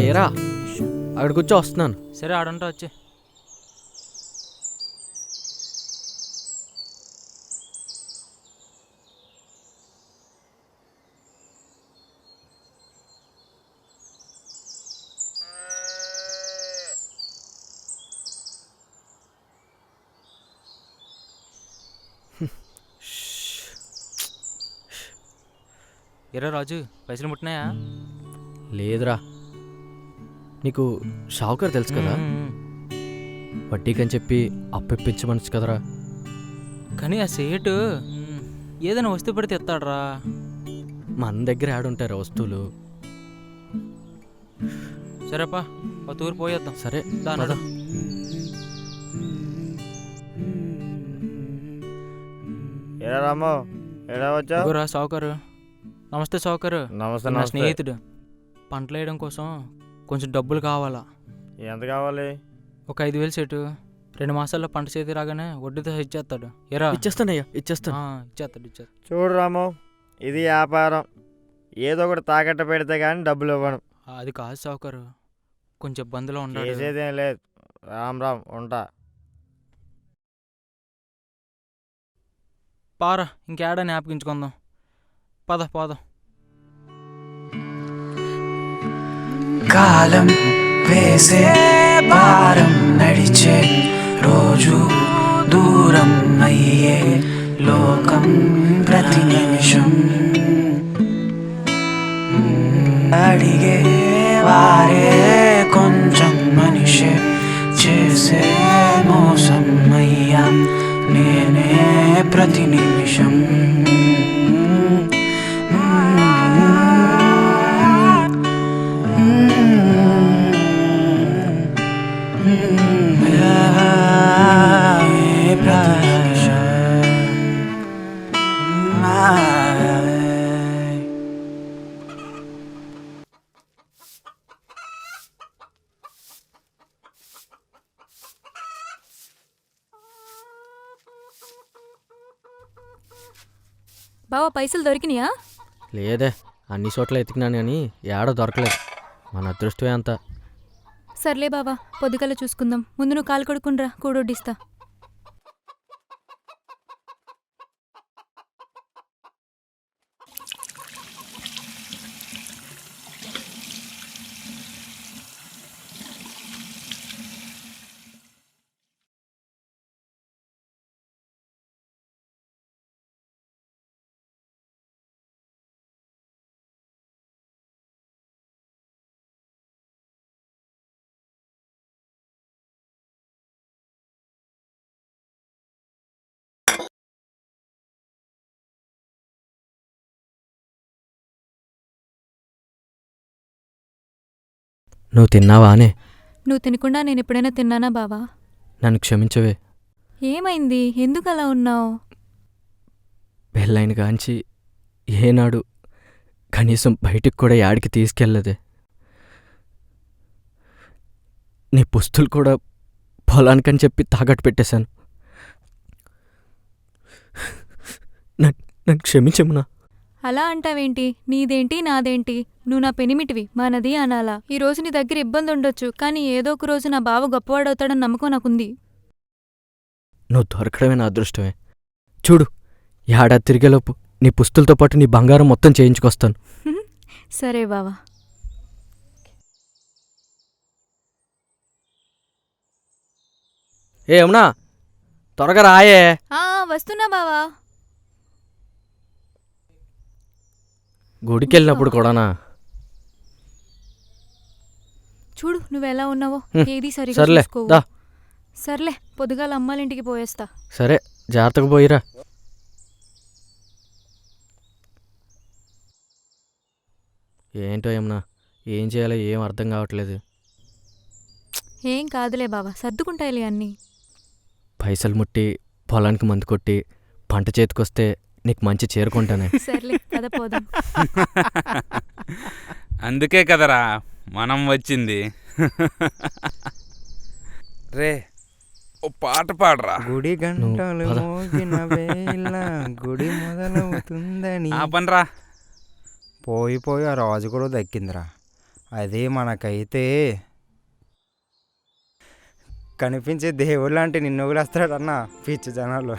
ఏరా అక్కడ కూర్చో, వస్తున్నాను. సరే ఆడుంటా వచ్చి. ఎరా రాజు, పైసలు ముట్టినాయా? లేదురా. నీకు షావుకర్ తెలుసు కదా, వడ్డీకని చెప్పి అప్పిప్పించమనొచ్చు కదరా. కానీ ఆ సేటు ఏదైనా వస్తువు పడితే ఎత్తాడరా. మన దగ్గర ఆడుంటారా వస్తువులు. సరేపా, ఒక తూరు పోయేద్దాం. సరే దాని ఏడా రామో, ఏడా వచ్చా? సావుకారు. నమస్తే సావుకారు. నమస్తే. నా స్నేహితుడు. పంటలు వేయడం కోసం కొంచెం డబ్బులు కావాలా. ఎంత కావాలి? ఒక 5,000 సెటు. 2 మాసాల్లో పంట చేతి రాగానే వడ్డీతో ఇచ్చేస్తాడు. ఎరా? ఇచ్చేస్తానయ్యా, ఇచ్చేస్తాను. ఇచ్చేస్తాడు. చూడు రాము, ఇది వ్యాపారం. ఏదో ఒకటి తాకట్ట పెడితే కానీ డబ్బులు ఇవ్వను. అది కాదు సావుకారు, కొంచెం ఇబ్బందిలో ఉండాలి. చేసేదేం లేదు. రామ్ ఉంటా. పారా, ఇంకేడా జ్ఞాపకించుకుందాం. పోదాం. కాలం వేసే భారం నడిచే రోజు దూరం అయ్యే లోకం ప్రతి నిమిషం అడిగే వారే కొంచెం మనిషే చేసే మోసం అయ్యా నేనే ప్రతి నిమిషం. బావా, పైసలు దొరికినాయా? లేదే, అన్ని చోట్ల ఎతికినాను కానీ ఏడ దొరకలేదు. మన అదృష్టమే అంత. సర్లే బావా, పొద్దుగల చూసుకుందాం. ముందు నువ్వు కాలు కడుక్కునిరా, కూడొడ్డిస్తా. నువ్వు తిన్నావానే? నువ్వు తినకుండా నేను ఎప్పుడైనా తిన్నానా బావా? నన్ను క్షమించవే. ఏమైంది? ఎందుకు అలా ఉన్నావు? పెళ్ళైన కాంచి ఏనాడు కనీసం బయటికి కూడా యాడికి తీసుకెళ్ళదే. నీ పుస్తులు కూడా పొలానికని చెప్పి తాకట్టు పెట్టేశాను. నన్ను క్షమించమునా? అలా అంటావేంటి? నీదేంటి నాదేంటి? నువ్వు నా పెనిమిటివి, మనది అనాలా. ఈరోజు నీ దగ్గర ఇబ్బంది ఉండొచ్చు, కానీ ఏదో ఒక రోజు నా బావ గొప్పవాడవుతాడని నమ్మకం నాకుంది. నువ్వు దొరకడమే నా అదృష్టమే. చూడు, ఏడాది తిరిగేలోపు నీ పుస్తులతో పాటు నీ బంగారం మొత్తం చేయించుకొస్తాను. సరే బావా. ఏమన్నా త్వరగా రాయే. వస్తున్నా బావా. గుడికెళ్ళినప్పుడు కూడానా? చూడు నువ్వెలా ఉన్నావో, ఏది సరిగా సర్లే చూసుకోవు. దా. సర్లే, పొద్దుగాల అమ్మాలింటికి పోయేస్తా. సరే, జాగ్రత్తగా పోయిరా. ఏంటో ఏమన్నా, ఏం చేయాలో ఏం అర్థం కావట్లేదు. ఏం కాదులే బావా, సర్దుకుంటాయిలే అన్నీ. పైసలు ముట్టి పొలానికి మందు కొట్టి పంట చేతికొస్తే నీకు మంచి చేరుకుంటానే. సర్లే, పద పోదాం. అందుకే కదరా మనం వచ్చింది. రే, ఓ పాట పాడరా. గుడి గంటలు మోగిన వేళ గుడి మొదలవుతుందని. ఆ పనిరా. పోయి ఆ రాజు కూడా దక్కిందిరా. అదే మనకైతే కనిపించే దేవుళ్ళు అంటే నిన్ను వదిలేస్తాడన్న పిచ్చి జనాలు.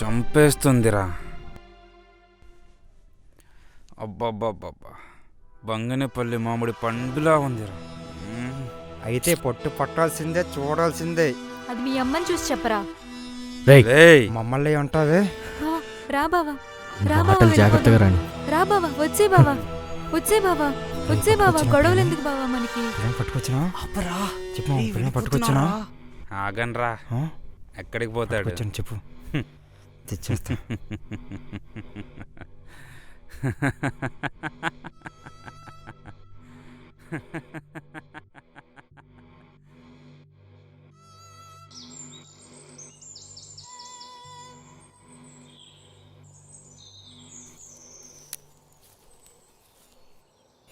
చంపేస్తుందిరా. అబ్బబ్బబ్బబ్బా, బంగనపల్లి మామిడి పండులా ఉందిరా. అయితే పొట్టు పట్టాల్సిందే, చూడాల్సిందే. అది మీ అమ్మని చూసి చెప్పరా. రేయ్, మమ్మల్ని ఉంటావే. రా బావా, మాటలు జాగ్రత్తగా రాని. రా బావా, వచ్చే బావా, వచ్చే బావా, వచ్చే బావా. గొడవలు ఎందుకు బావా మనకి? పట్టుకొచ్చినా చెప్పు, పట్టుకొచ్చినా. ఆగన్రా, ఎక్కడికి పోతాడు? చెప్పు, తెచ్చేస్తా.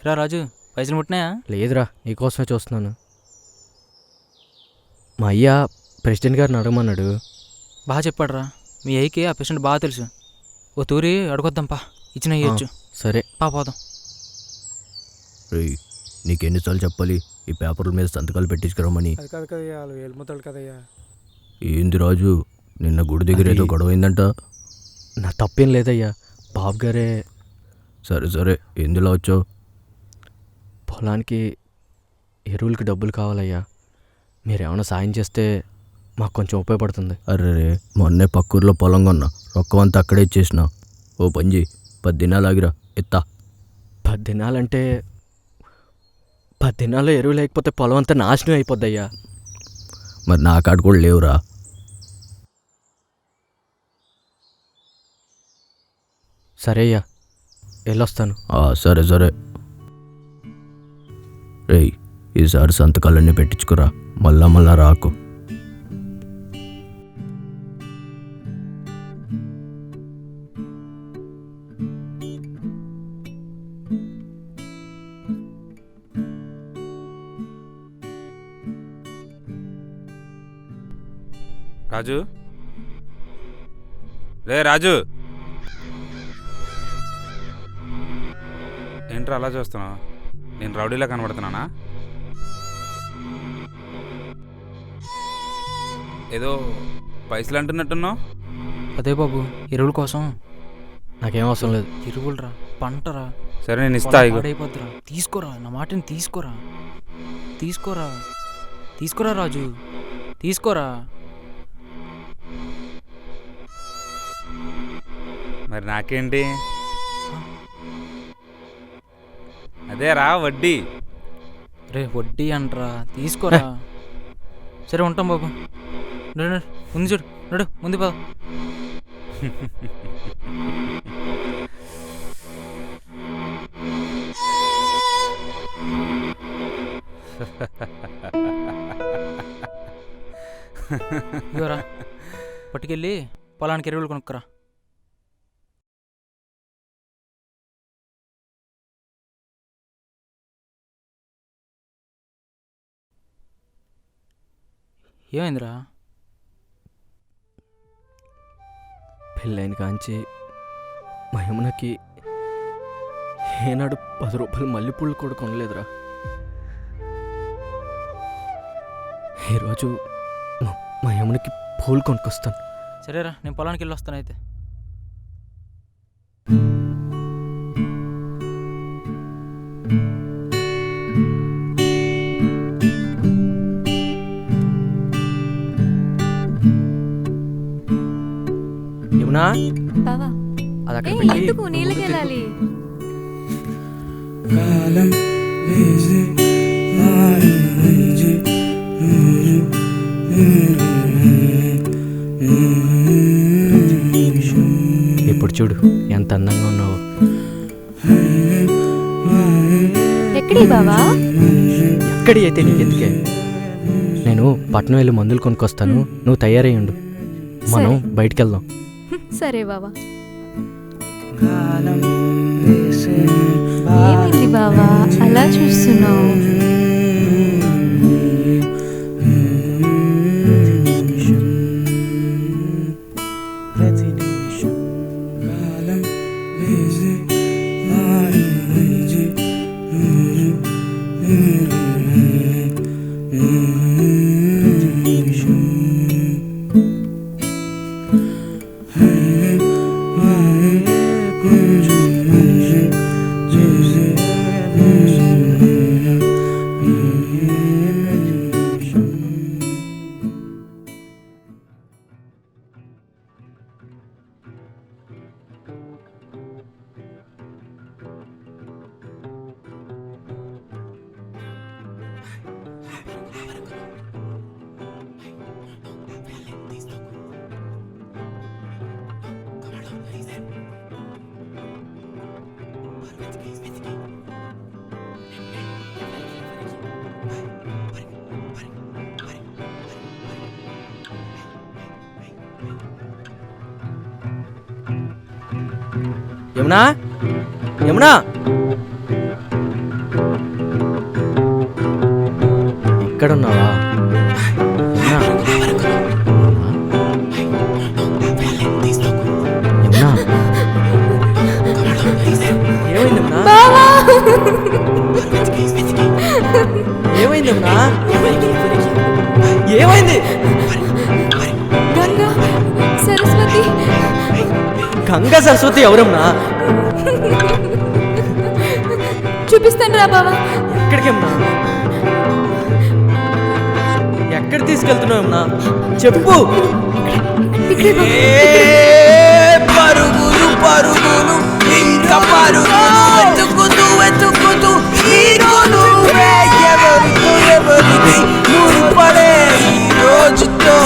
రా రాజు, పైసలు ముట్టినాయా? లేదురా, నీకోసమే చూస్తున్నాను. మా అయ్య ప్రెసిడెంట్ గారిని అడగమన్నాడు. బాగా చెప్పాడురా, మీ అయ్యకి ఆ పేషెంట్ బాగా తెలుసు. ఓ తూరి అడగొద్దాంపా, ఇచ్చిన ఇవ్వచ్చు. సరే పోదాం. నీకెన్నిసార్లు చెప్పాలి ఈ పేపర్ల మీద సంతకాలు పెట్టించుకురమ్మని? అది కాదు కదయ్యా, వాళ్ళు వేలుముతలు కదయ్యా. ఏంది రాజు, నిన్న గుడి దగ్గర ఏదో గొడవ అయిందంట? నా తప్పేం లేదయ్యా, బాబు గారే. సరే సరే, ఎందులో వచ్చావు? పొలానికి ఎరువులకి డబ్బులు కావాలయ్యా, మీరేమైనా సాయం చేస్తే మాకు కొంచెం ఉపయోగపడుతుంది. అరే, మొన్నే పక్కూర్లో పొలం కొన్నా, రొక్కమంతా అక్కడే ఇచ్చేసిన. ఓ పంజి 10 దినాలు ఆగిరా, ఎత్తా. 10 దినాలంటే 10 దినాల్లో ఎరువు లేకపోతే పొలం అంతా నాశనం అయిపోద్దయ్యా. మరి నా కాడ కూడా లేవురా. సరే అయ్యా, వెళ్ళొస్తాను. సరే సరే. రేయ్, ఈసారి సంతకాలన్నీ పెట్టించుకురా, మళ్ళా రాకు. రాజు, రే రాజు, ఏంట్రా అలా చూస్తున్నావు? నేను రౌడీలా కనబడుతున్నానా? ఏదో పైసలు అంటున్నట్టున్నావు. అదే బాబు, ఎరువుల కోసం. నాకేం అవసరం లేదు. ఎరువులరా, పంటరా. సరే, నేను ఇస్తా. అయిపోద్దురా, తీసుకోరా, నా మాటని తీసుకోరా, తీసుకోరా, తీసుకోరా రాజు, తీసుకోరా. మరి నాకేంటి? అదేరా వడ్డీ. రే, వడ్డీ అంటరా, తీసుకోరా. సరే, ఉంటాం బాబు. నడు, ముందు చూడు, నడు, ముందు పద. ఇవరా, పట్టుకెళ్ళి పొలానికి ఎరువులు కొనుక్కరా. ఏమైందిరా? పెళ్ళైన కాంచి మా యమునకి ఏనాడు 10 రూపాయలు మల్లెపూలు కూడా కొనలేదురా. ఈరోజు మా యమునకి పూలు కొనుక్కొస్తాను. సరేరా, నేను పొలానికి వెళ్ళి వస్తాను అయితే. యమునా, బావా, అది అక్కడ ఏయ్, పెట్టి ఎందుకు నీళ్ళకి వెళ్ళాలి? కాలం వేసి మారింది. ఇప్పుడు చూడు ఎంత అందంగా ఉన్నావో. ఎక్కడి బావా? ఎక్కడి అయితే నీకెందుకే, నేను పట్నం వెళ్ళి మందులు కొనుక్కొస్తాను, నువ్వు తయారయ్యుండు, మనం బయటికి వెళ్దాం. సరే బావా. కాలం వేసి ఏమైంది బావా, అలా చూస్తున్నావు? ప్రతి నిమిషం కాలం వేసి మారింది. ప్రతి నిమిషం యమునా యమునా ఇక్కడున్నావా యమునా యమునా ఏమైందమ్మా ఏమైందమ్మా ఏమైంది గంగా సరస్వతి గంగా సరస్వతి ఎవరమ్మా చూపిస్తాను రా బావా. ఎక్కడికమ్మా ఎక్కడ తీసుకెళ్తున్నావమ్మా చెప్పు పరుగులు పరుగులు ఇంకా పరుగులు వెతుకుతూ వెతుకుతూ నీకు ఎవరితో ఎవరికి ముడిపడే ఈ రోజుతో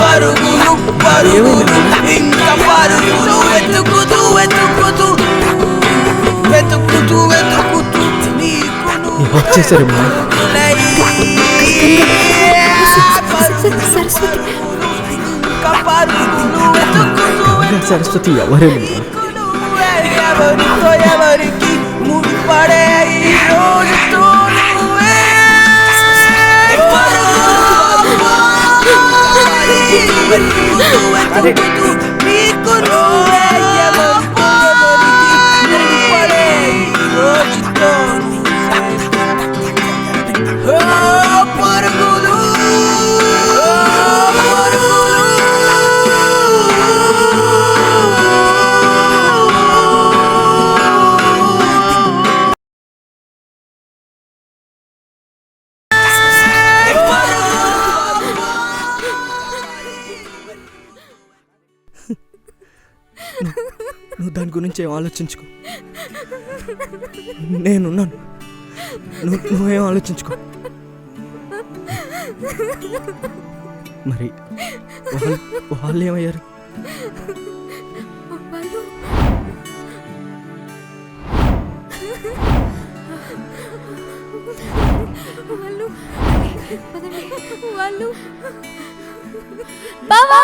పరుగులు పరుగులు ఇంకా పరుగులు వెతుకుతూ వెతుకుతూ వెతుకుతూ వెతుకుతూ నీకు వచ్చేసారమ్మా సరస్వతి గంగా సరస్వతి ఎవరమ్మా ఎవరితో ఎవరికి ముడిపడే ఈ రోజుతో నీకు ముడిపడే ఈ రోజుతో పరుగులు నువ్వు దాని గురించి ఏం ఆలోచించుకో నేనున్నాను నువ్వేం ఆలోచించుకో మరి వాళ్ళు ఏమయ్యారు వాళ్ళు బావా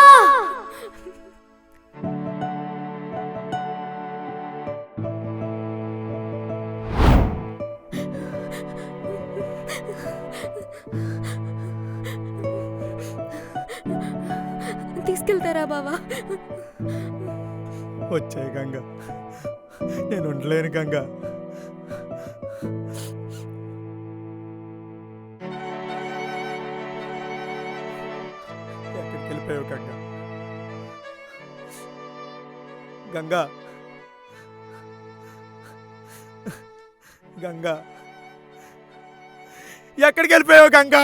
తీసుకెళ్తారా బావా? వచ్చాయి గంగ, నేను ఉండలేను గంగ. ఎక్కడికి వెళ్ళిపోయావు గంగ? గంగ గంగ ఎక్కడికి వెళ్ళిపోయావు గంగ?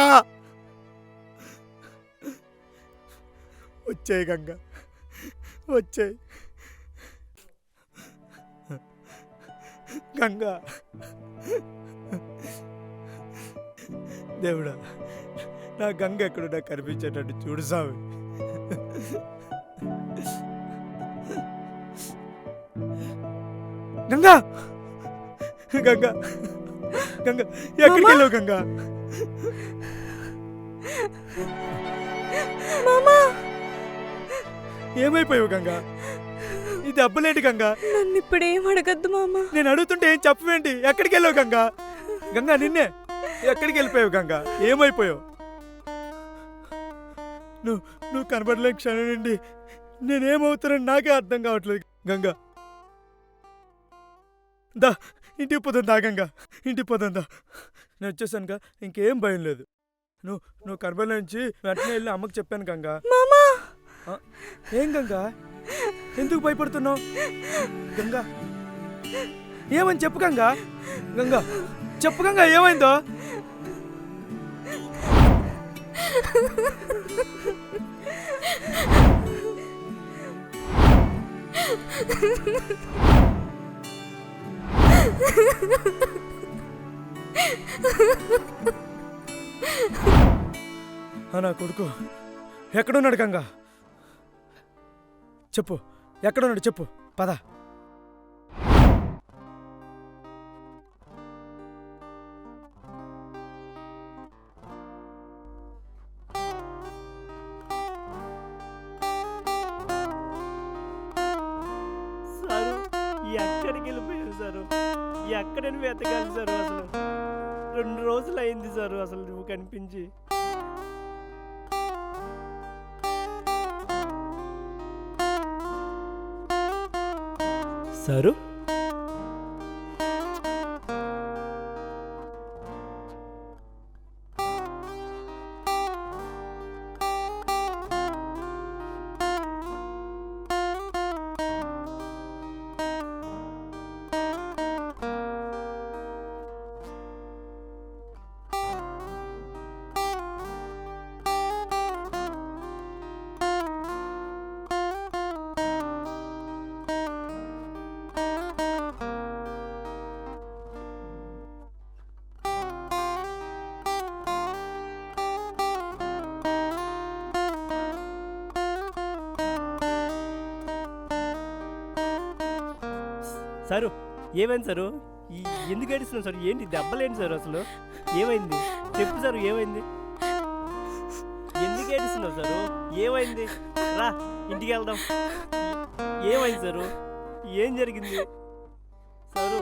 వచ్చాయి గంగ, వచ్చాయి గంగ. దేవుడా, నా గంగ ఎక్కడున్నా కనిపించేటట్టు చూడు స్వామి. గంగా గంగా గంగా ఎక్కడికి వెళ్ళావు గంగా? ఏమైపోయావు గంగా? ఈ దెబ్బలేంటి గంగా? నన్ను ఇప్పుడేం అడగద్దు మామా. నేను అడుగుతుంటే ఏం చెప్పవేంటి? ఎక్కడికి వెళ్ళావు గంగా? గంగా నిన్నే ఎక్కడికి వెళ్ళిపోయావు గంగా? ఏమైపోయావు? నువ్వు కనబడలేని క్షణం నుండి నేనేమవుతానని నాకే అర్థం కావట్లేదు గంగా. దా ఇంటికి పోదాం, దా గంగా, ఇంటికి పోదాం దా. నేను వచ్చేసానుగా, ఇంకేం భయం లేదు. నువ్వు కనబడలే నుంచి వెంటనే వెళ్ళి అమ్మకి చెప్పాను గంగా. ఏం గంగా, ఎందుకు భయపడుతున్నావు? గంగా ఏమని చెప్పు గంగా. గంగా చెప్పు గంగా, ఏమైందో? నా కొడుకు ఎక్కడున్నాడు గంగా? చెప్పు, ఎక్కడున్నాడు చెప్పు, పద. సారు. ఎక్కడని వెతకాలి సారు? అసలు 2 రోజులు అయింది సారు అసలు నువ్వు కనిపించి. సారు సారు ఏమైంది సారు? ఎందుకు ఏడుస్తున్నావు సార్? ఏంటి దెబ్బలేంటి సార్ అసలు? ఏమైంది చెప్పు సార్, ఏమైంది? ఎందుకు ఏడుస్తున్నావు సారు? ఏమైంది? రా ఇంటికి వెళ్దాం. ఏమైంది సారు? ఏం జరిగింది సారు?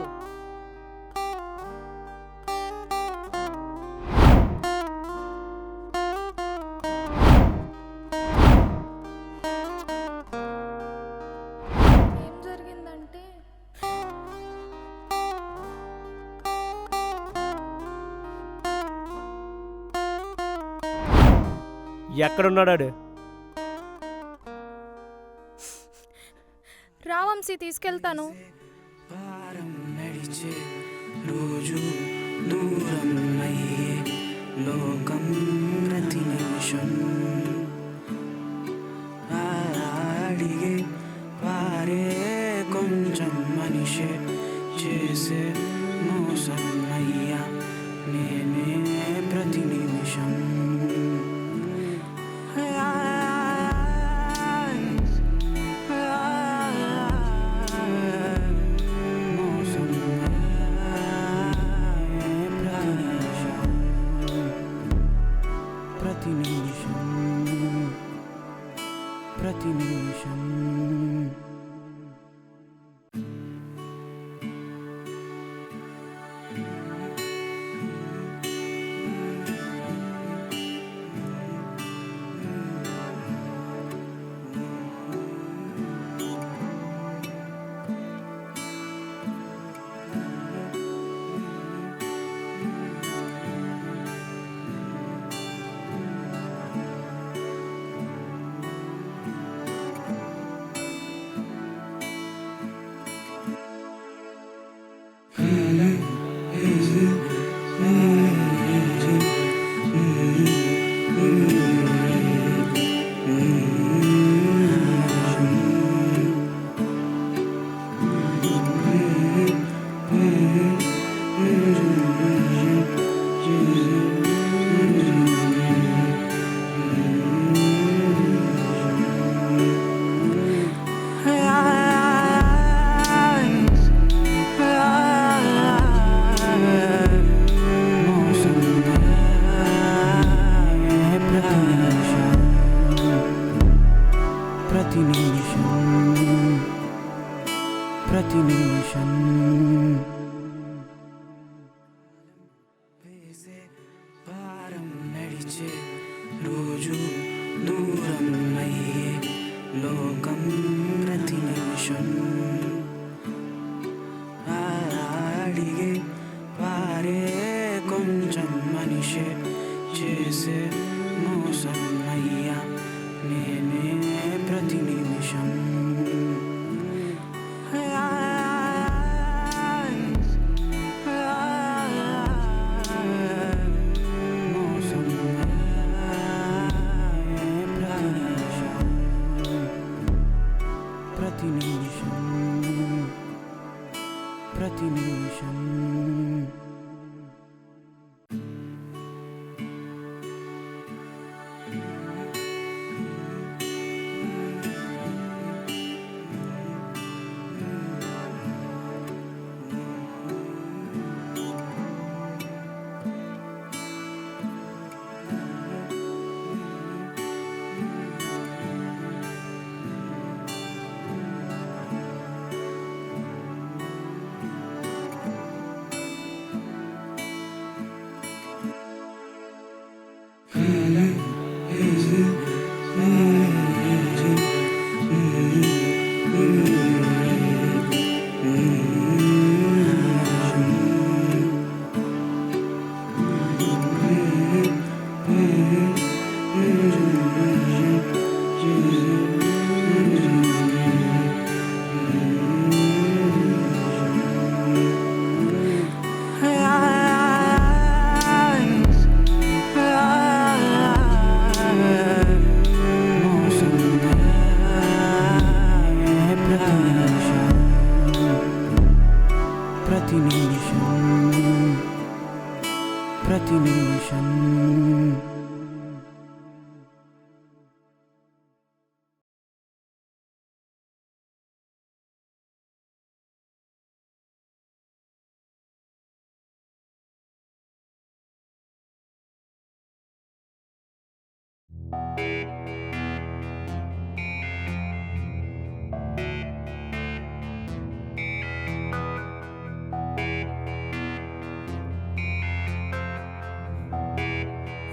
ఏం జరిగిందంటే ఎక్కడున్నాడు? రావంశీ తీసుకెళ్తాను. నడిచే రోజు దూరం అయ్యే లోకం ప్రతి నిమిషం అడిగే వారే కొంచెం మనిషే చేసే మోసం అయ్యా నేనే ప్రతి నిమిషం ప్రతి నిమిషం ప్రతి నిమిషం వేసే భారం నడిచే రోజు దూరం అయ్యే లోకం ప్రతి నిమిషం అడిగే వారే కొంచెం మనిషే చేసే మోసం అయ్యా నేనే ప్రతి నిమిషం ప్రతి నిమిషం ప్రతి నిమిషం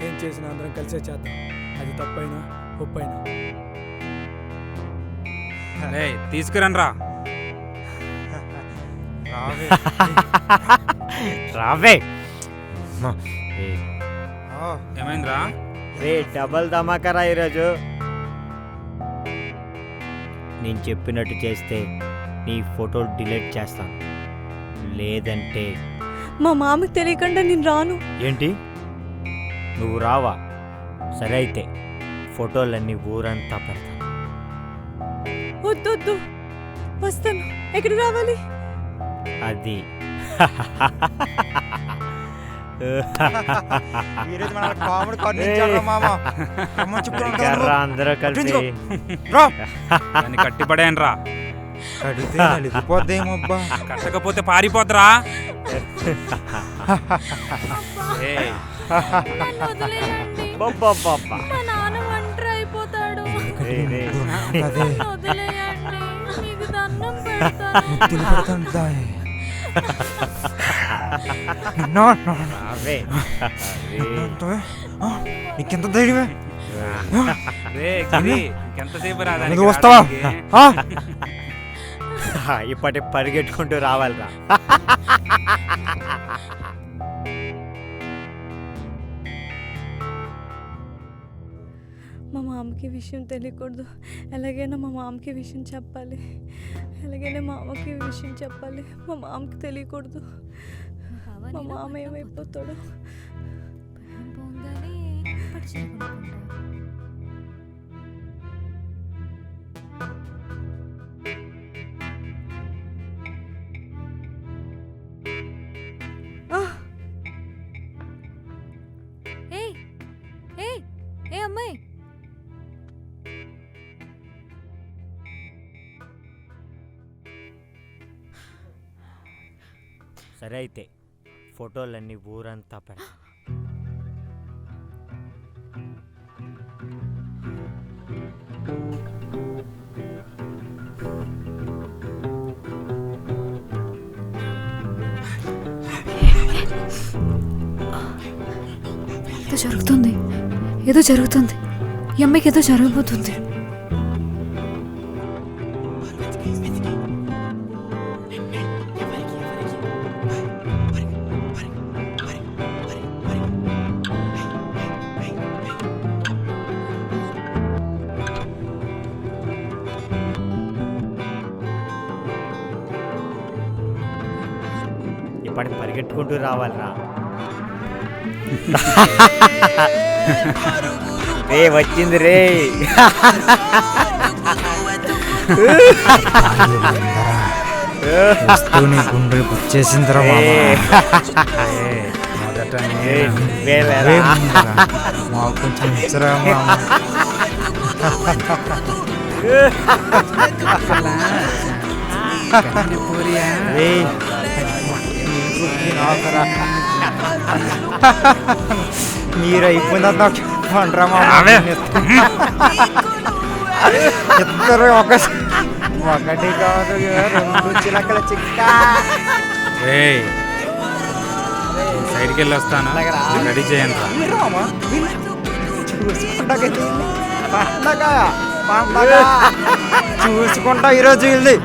ఏం చేసినా అందరం కలిసే చేద్దాం, అది తప్పైనా ఒప్పైనా. తీసుకురండి రా. రావే ఏమైందిరా? రే డబల్ ధమాకరా ఈరోజు. నేను చెప్పినట్టు చేస్తే నీ ఫోటోలు డిలీట్ చేస్తాను, లేదంటే మా మామకి తెలియకుండా నేను రాను. ఏంటి నువ్వు రావా? సరే అయితే ఫోటోలన్నీ ఊరంతా పెడతాను. వద్దు వస్తాను. ఎక్కడికి రావాలి? అది అందరూ కలిసి దాన్ని కట్టిపడేయండి రా. కడితే నలిగిపోద్దేమబ్బా. కట్టకపోతే పారిపోద్రా. నీకెంత ధైర్యమే? ఎంతసేపు నువ్వు వస్తావా? ఇప్పటి పరిగెట్టుకుంటూ రావాలిరా. మా మామకి విషయం తెలియకూడదు. ఎలాగైనా మా మామకి విషయం చెప్పాలి. ఎలాగైనా మా అమ్మకి విషయం చెప్పాలి. మా మామకి తెలియకూడదు. మా మామ ఏమైపోతాడు? ఏ అమ్మాయి, సరే అయితే ఫోటోలన్నీ ఊరంతా పెడతాను. ఏదో జరుగుతుంది. ఈ అమ్మాయికి ఏదో జరగబోతుంది. ఇప్పటి పరిగెట్టుకుంటూ రావాలిరా. రే వచ్చింది రే. గుండె పుచ్చేసిందిరా. మాకు కొంచెం ఇచ్చరా. మీరు అయిపోయిందా ఇద్దరు ఒకటి కాదు రెండు చిలకల చిక్క. సైడ్కి వెళ్ళి వస్తాను, రెడీ చేయండి. చూసుకుంటా ఈరోజు వెళ్ళి.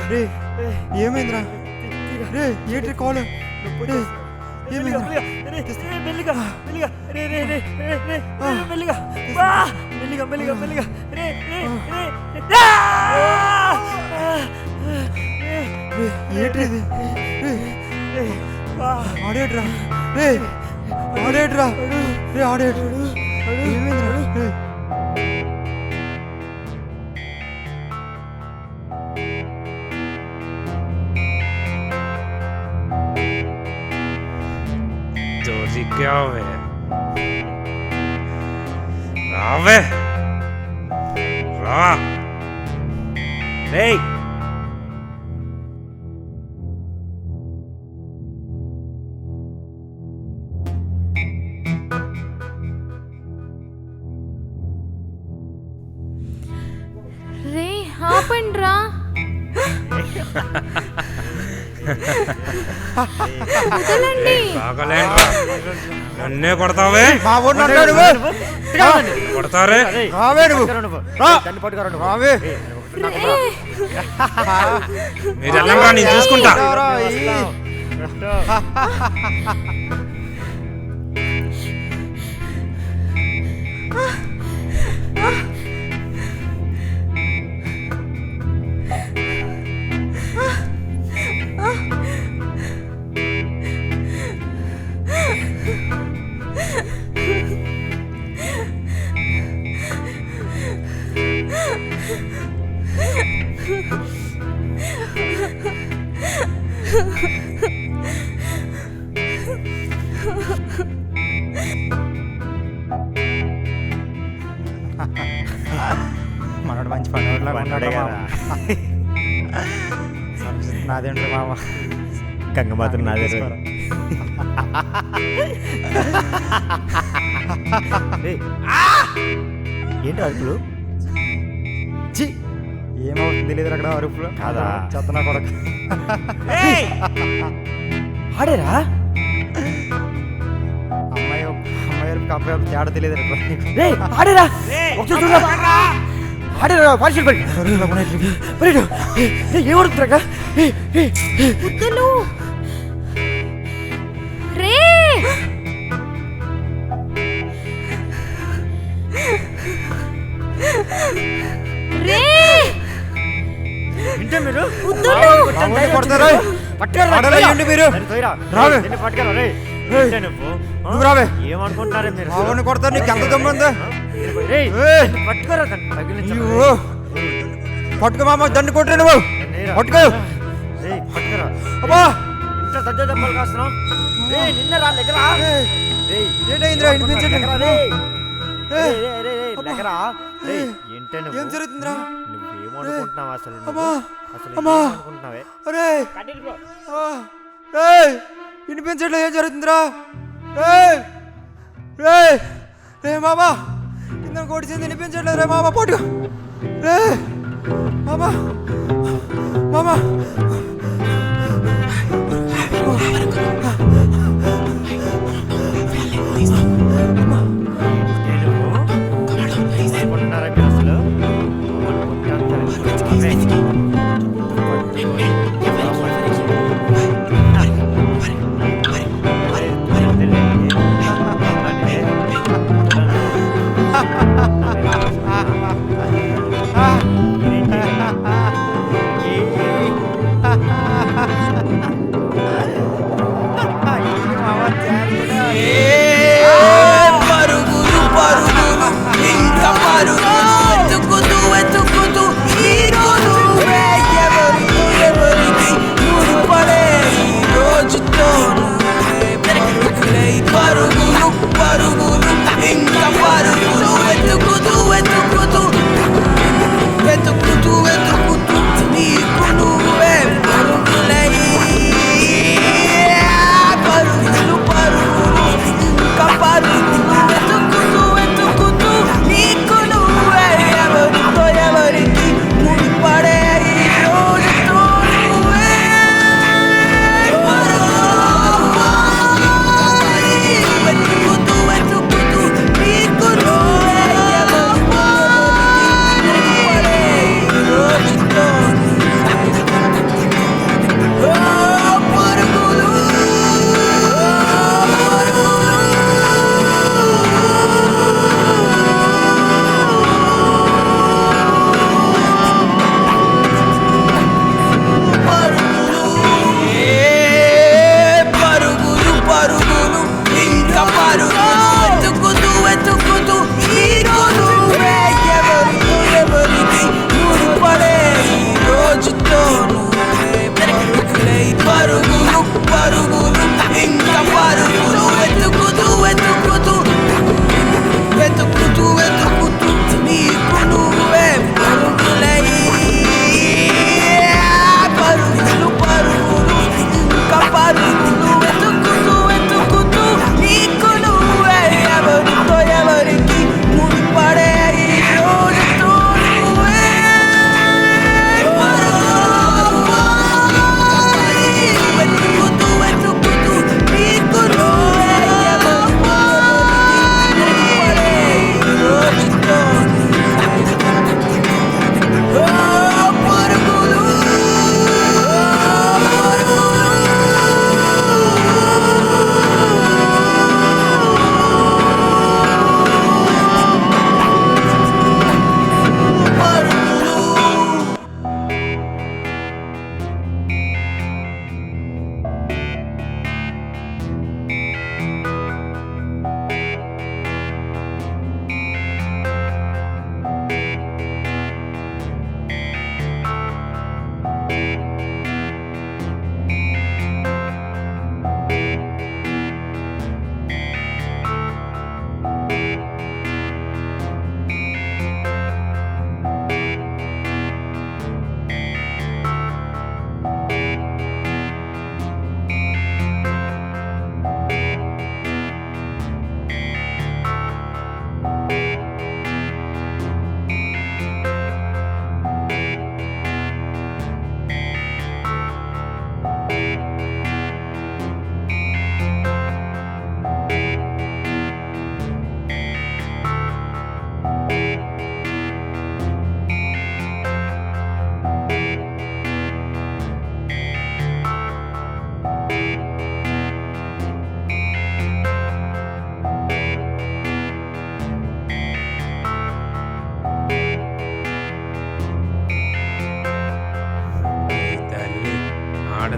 రే ఏమైందిరా రే ఏంటి కాలు ఏంటిది ఆడేట్రా రే ఆడేట్రా రే ఆడేట్రా ఏమైందిరా రే దొరికావే రావే రా రేయ్ రే ఆపండ్రా. వదలండి. తాగలేనురా నన్నే కొడతావే మా ఊరు అన్నాడు కొడతారే రావే నువ్వు రావే మీరు వెళ్ళంగా నేను చూసుకుంటా మనోడు మంచి పనివాడిలా నాదేంటి మామ గంగ మాత్రం నాదే ఏంటి అరుపులు ఏమవుతుంది తెలియదు అక్కడ అరుపులు కాదా చెత్తనా కొడక ఆడేరా అమ్మాయి అరుపుకి అబ్బాయి అరుపు తేడా తెలియదు ఆడేరా ఆడేరా పార్షల్ ఏమడుతురా రే రే ఇంటే మీరు వద్దు కొడతారా పట్టుకోండి మీరు రావే నువ్వు రావే ఏమనుకుంటారే మీరు అవును కొడతారు నీకు ఎంత దమ్ముందా పట్టుకోరా పట్టుకో మామ దండు కొట్టరే నువ్వు పట్టుకో పట్టుకోరా అబ్బా ఇంత దద్ద దెబ్బలు కాస్తున్నావు నిన్న రా దగ్గర ఏంటైందిరా వినిపించట్లేదు ఏంటే ఏం జరుగుతుందిరా నువ్వేమనుకుంటున్నావు అసలు అనుకుంటున్నావే అరే వినిపించట్లేదు ఏం జరుగుతుందిరా రే మామా కింద కొడిచింది వినిపించట్లేదు రే మామా పట్టుకో రే మామా మామా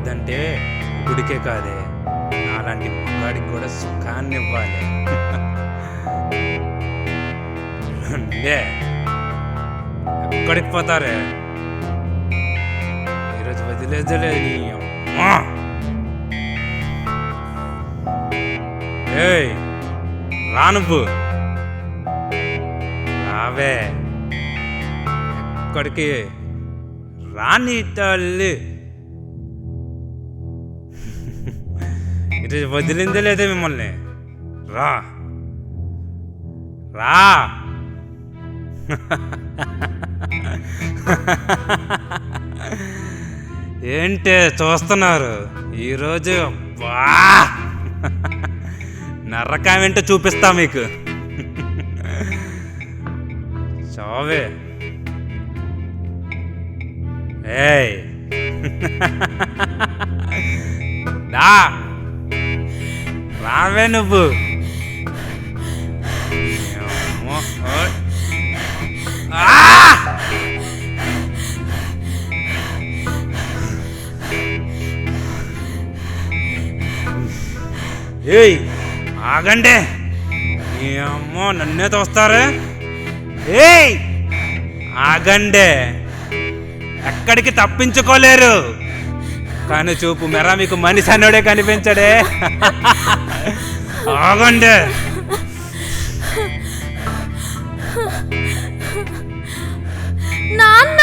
ఆడదంటే గుడికే కాదే, నాలాంటి మగాడికి కూడా సుఖాన్ని ఇవ్వాలి. రండే, ఎక్కడికి పోతారే? ఈరోజు వదిలేదలే నీ అమ్మా. ఏయ్ రా, నువ్వు రావే, ఎక్కడికి రాని తల్లి. ఈరోజు వదిలిందే లేదే మిమ్మల్ని. రా రా. ఏంటే చూస్తున్నారు? ఈరోజు అబ్బా నరకమేంటో చూపిస్తా మీకు. చావే. ఏయ్ రావే నువ్వు. ఏయ్ ఆగండి, అమ్మో నన్నే తోస్తారే. ఏయ్ ఆగండి, ఎక్కడికి తప్పించుకోలేరు. కానీ చూపు మెరా మీకు మనిషి అన్నోడే కనిపించడే. ఆగండి. నాన్న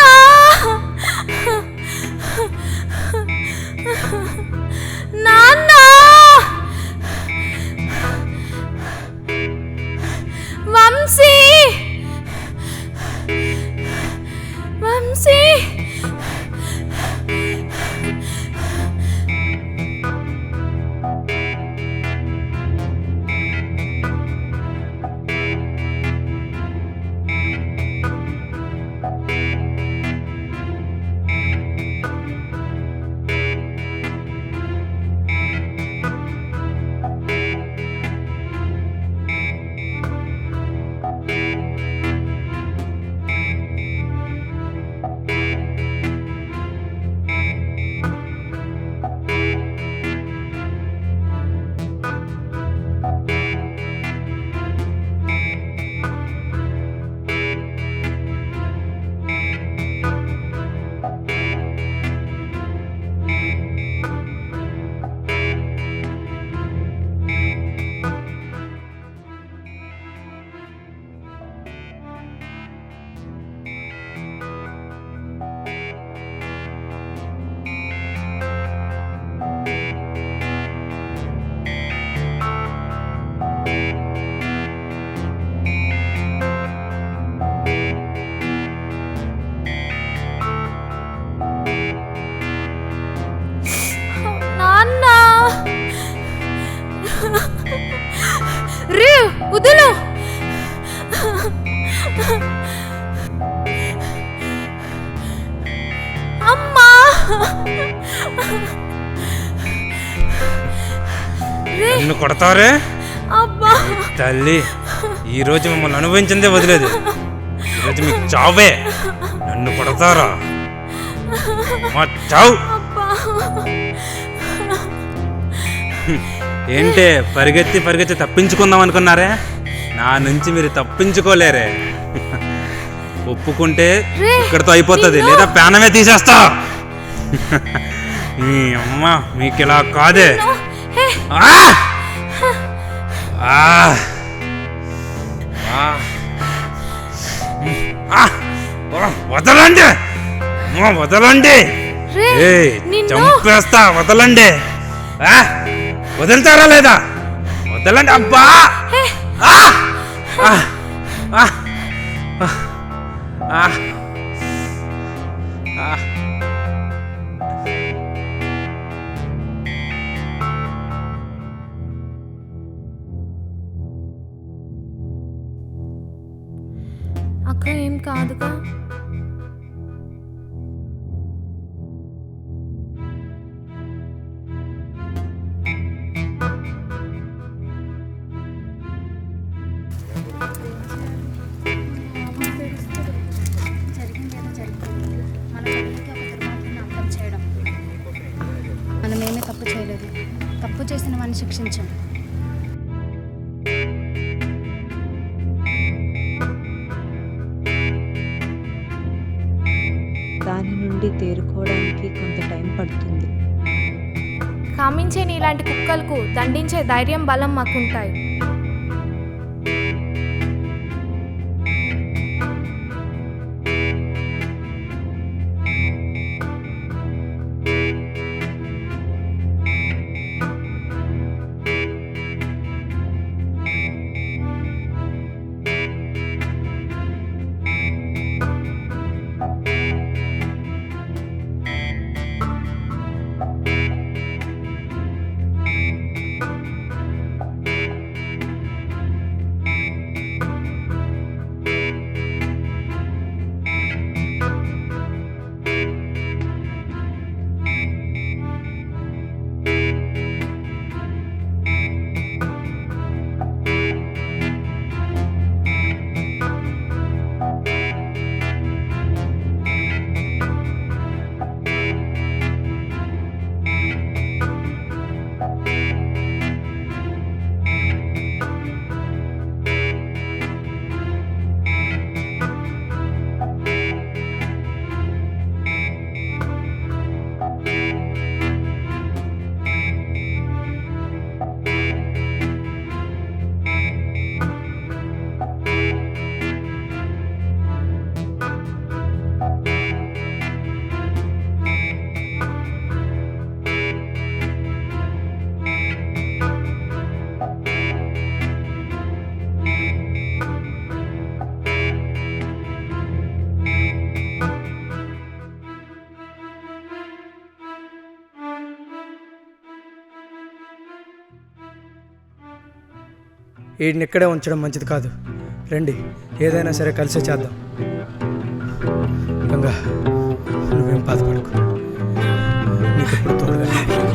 నాన్న వంశీ వంశీ రే వదలు. అమ్మా నన్ను కొడతారే అబ్బా తల్లి. ఈరోజు మిమ్మల్ని అనుభవించిందే వదిలేదు. ఈరోజు మీకు చావే. నన్ను కొడతారా? మా చావు. ఏంటే పరిగెత్తి పరిగెత్తి తప్పించుకుందాం అనుకున్నారే? నా నుంచి మీరు తప్పించుకోలేరే. ఒప్పుకుంటే ఇక్కడితో అయిపోతుంది, లేదా ప్రాణమే తీసేస్తా. మీ అమ్మ మీకు ఇలా కాదే. వదలండి, వదలండి. చంపేస్తా, వదలండి. వదులుతారా లేదా? వదలండి. అబ్బా అక్క ఏం కాదుగా. జరిగింది ఏదో జరిగింది. మన పాపాన్ని శిక్షించండి. దాని నుండి తేరుకోవడానికి కొంత టైం పడుతుంది. కామించే నీలాంటి కుక్కలకు దండించే ధైర్యం బలం మాకుంటాయి. వీడిని ఇక్కడే ఉంచడం మంచిది కాదు. రండి, ఏదైనా సరే కలిసే చేద్దాం. గంగా, నువ్వేం బాధపడకు, నీకు ఇప్పుడు తోడుగా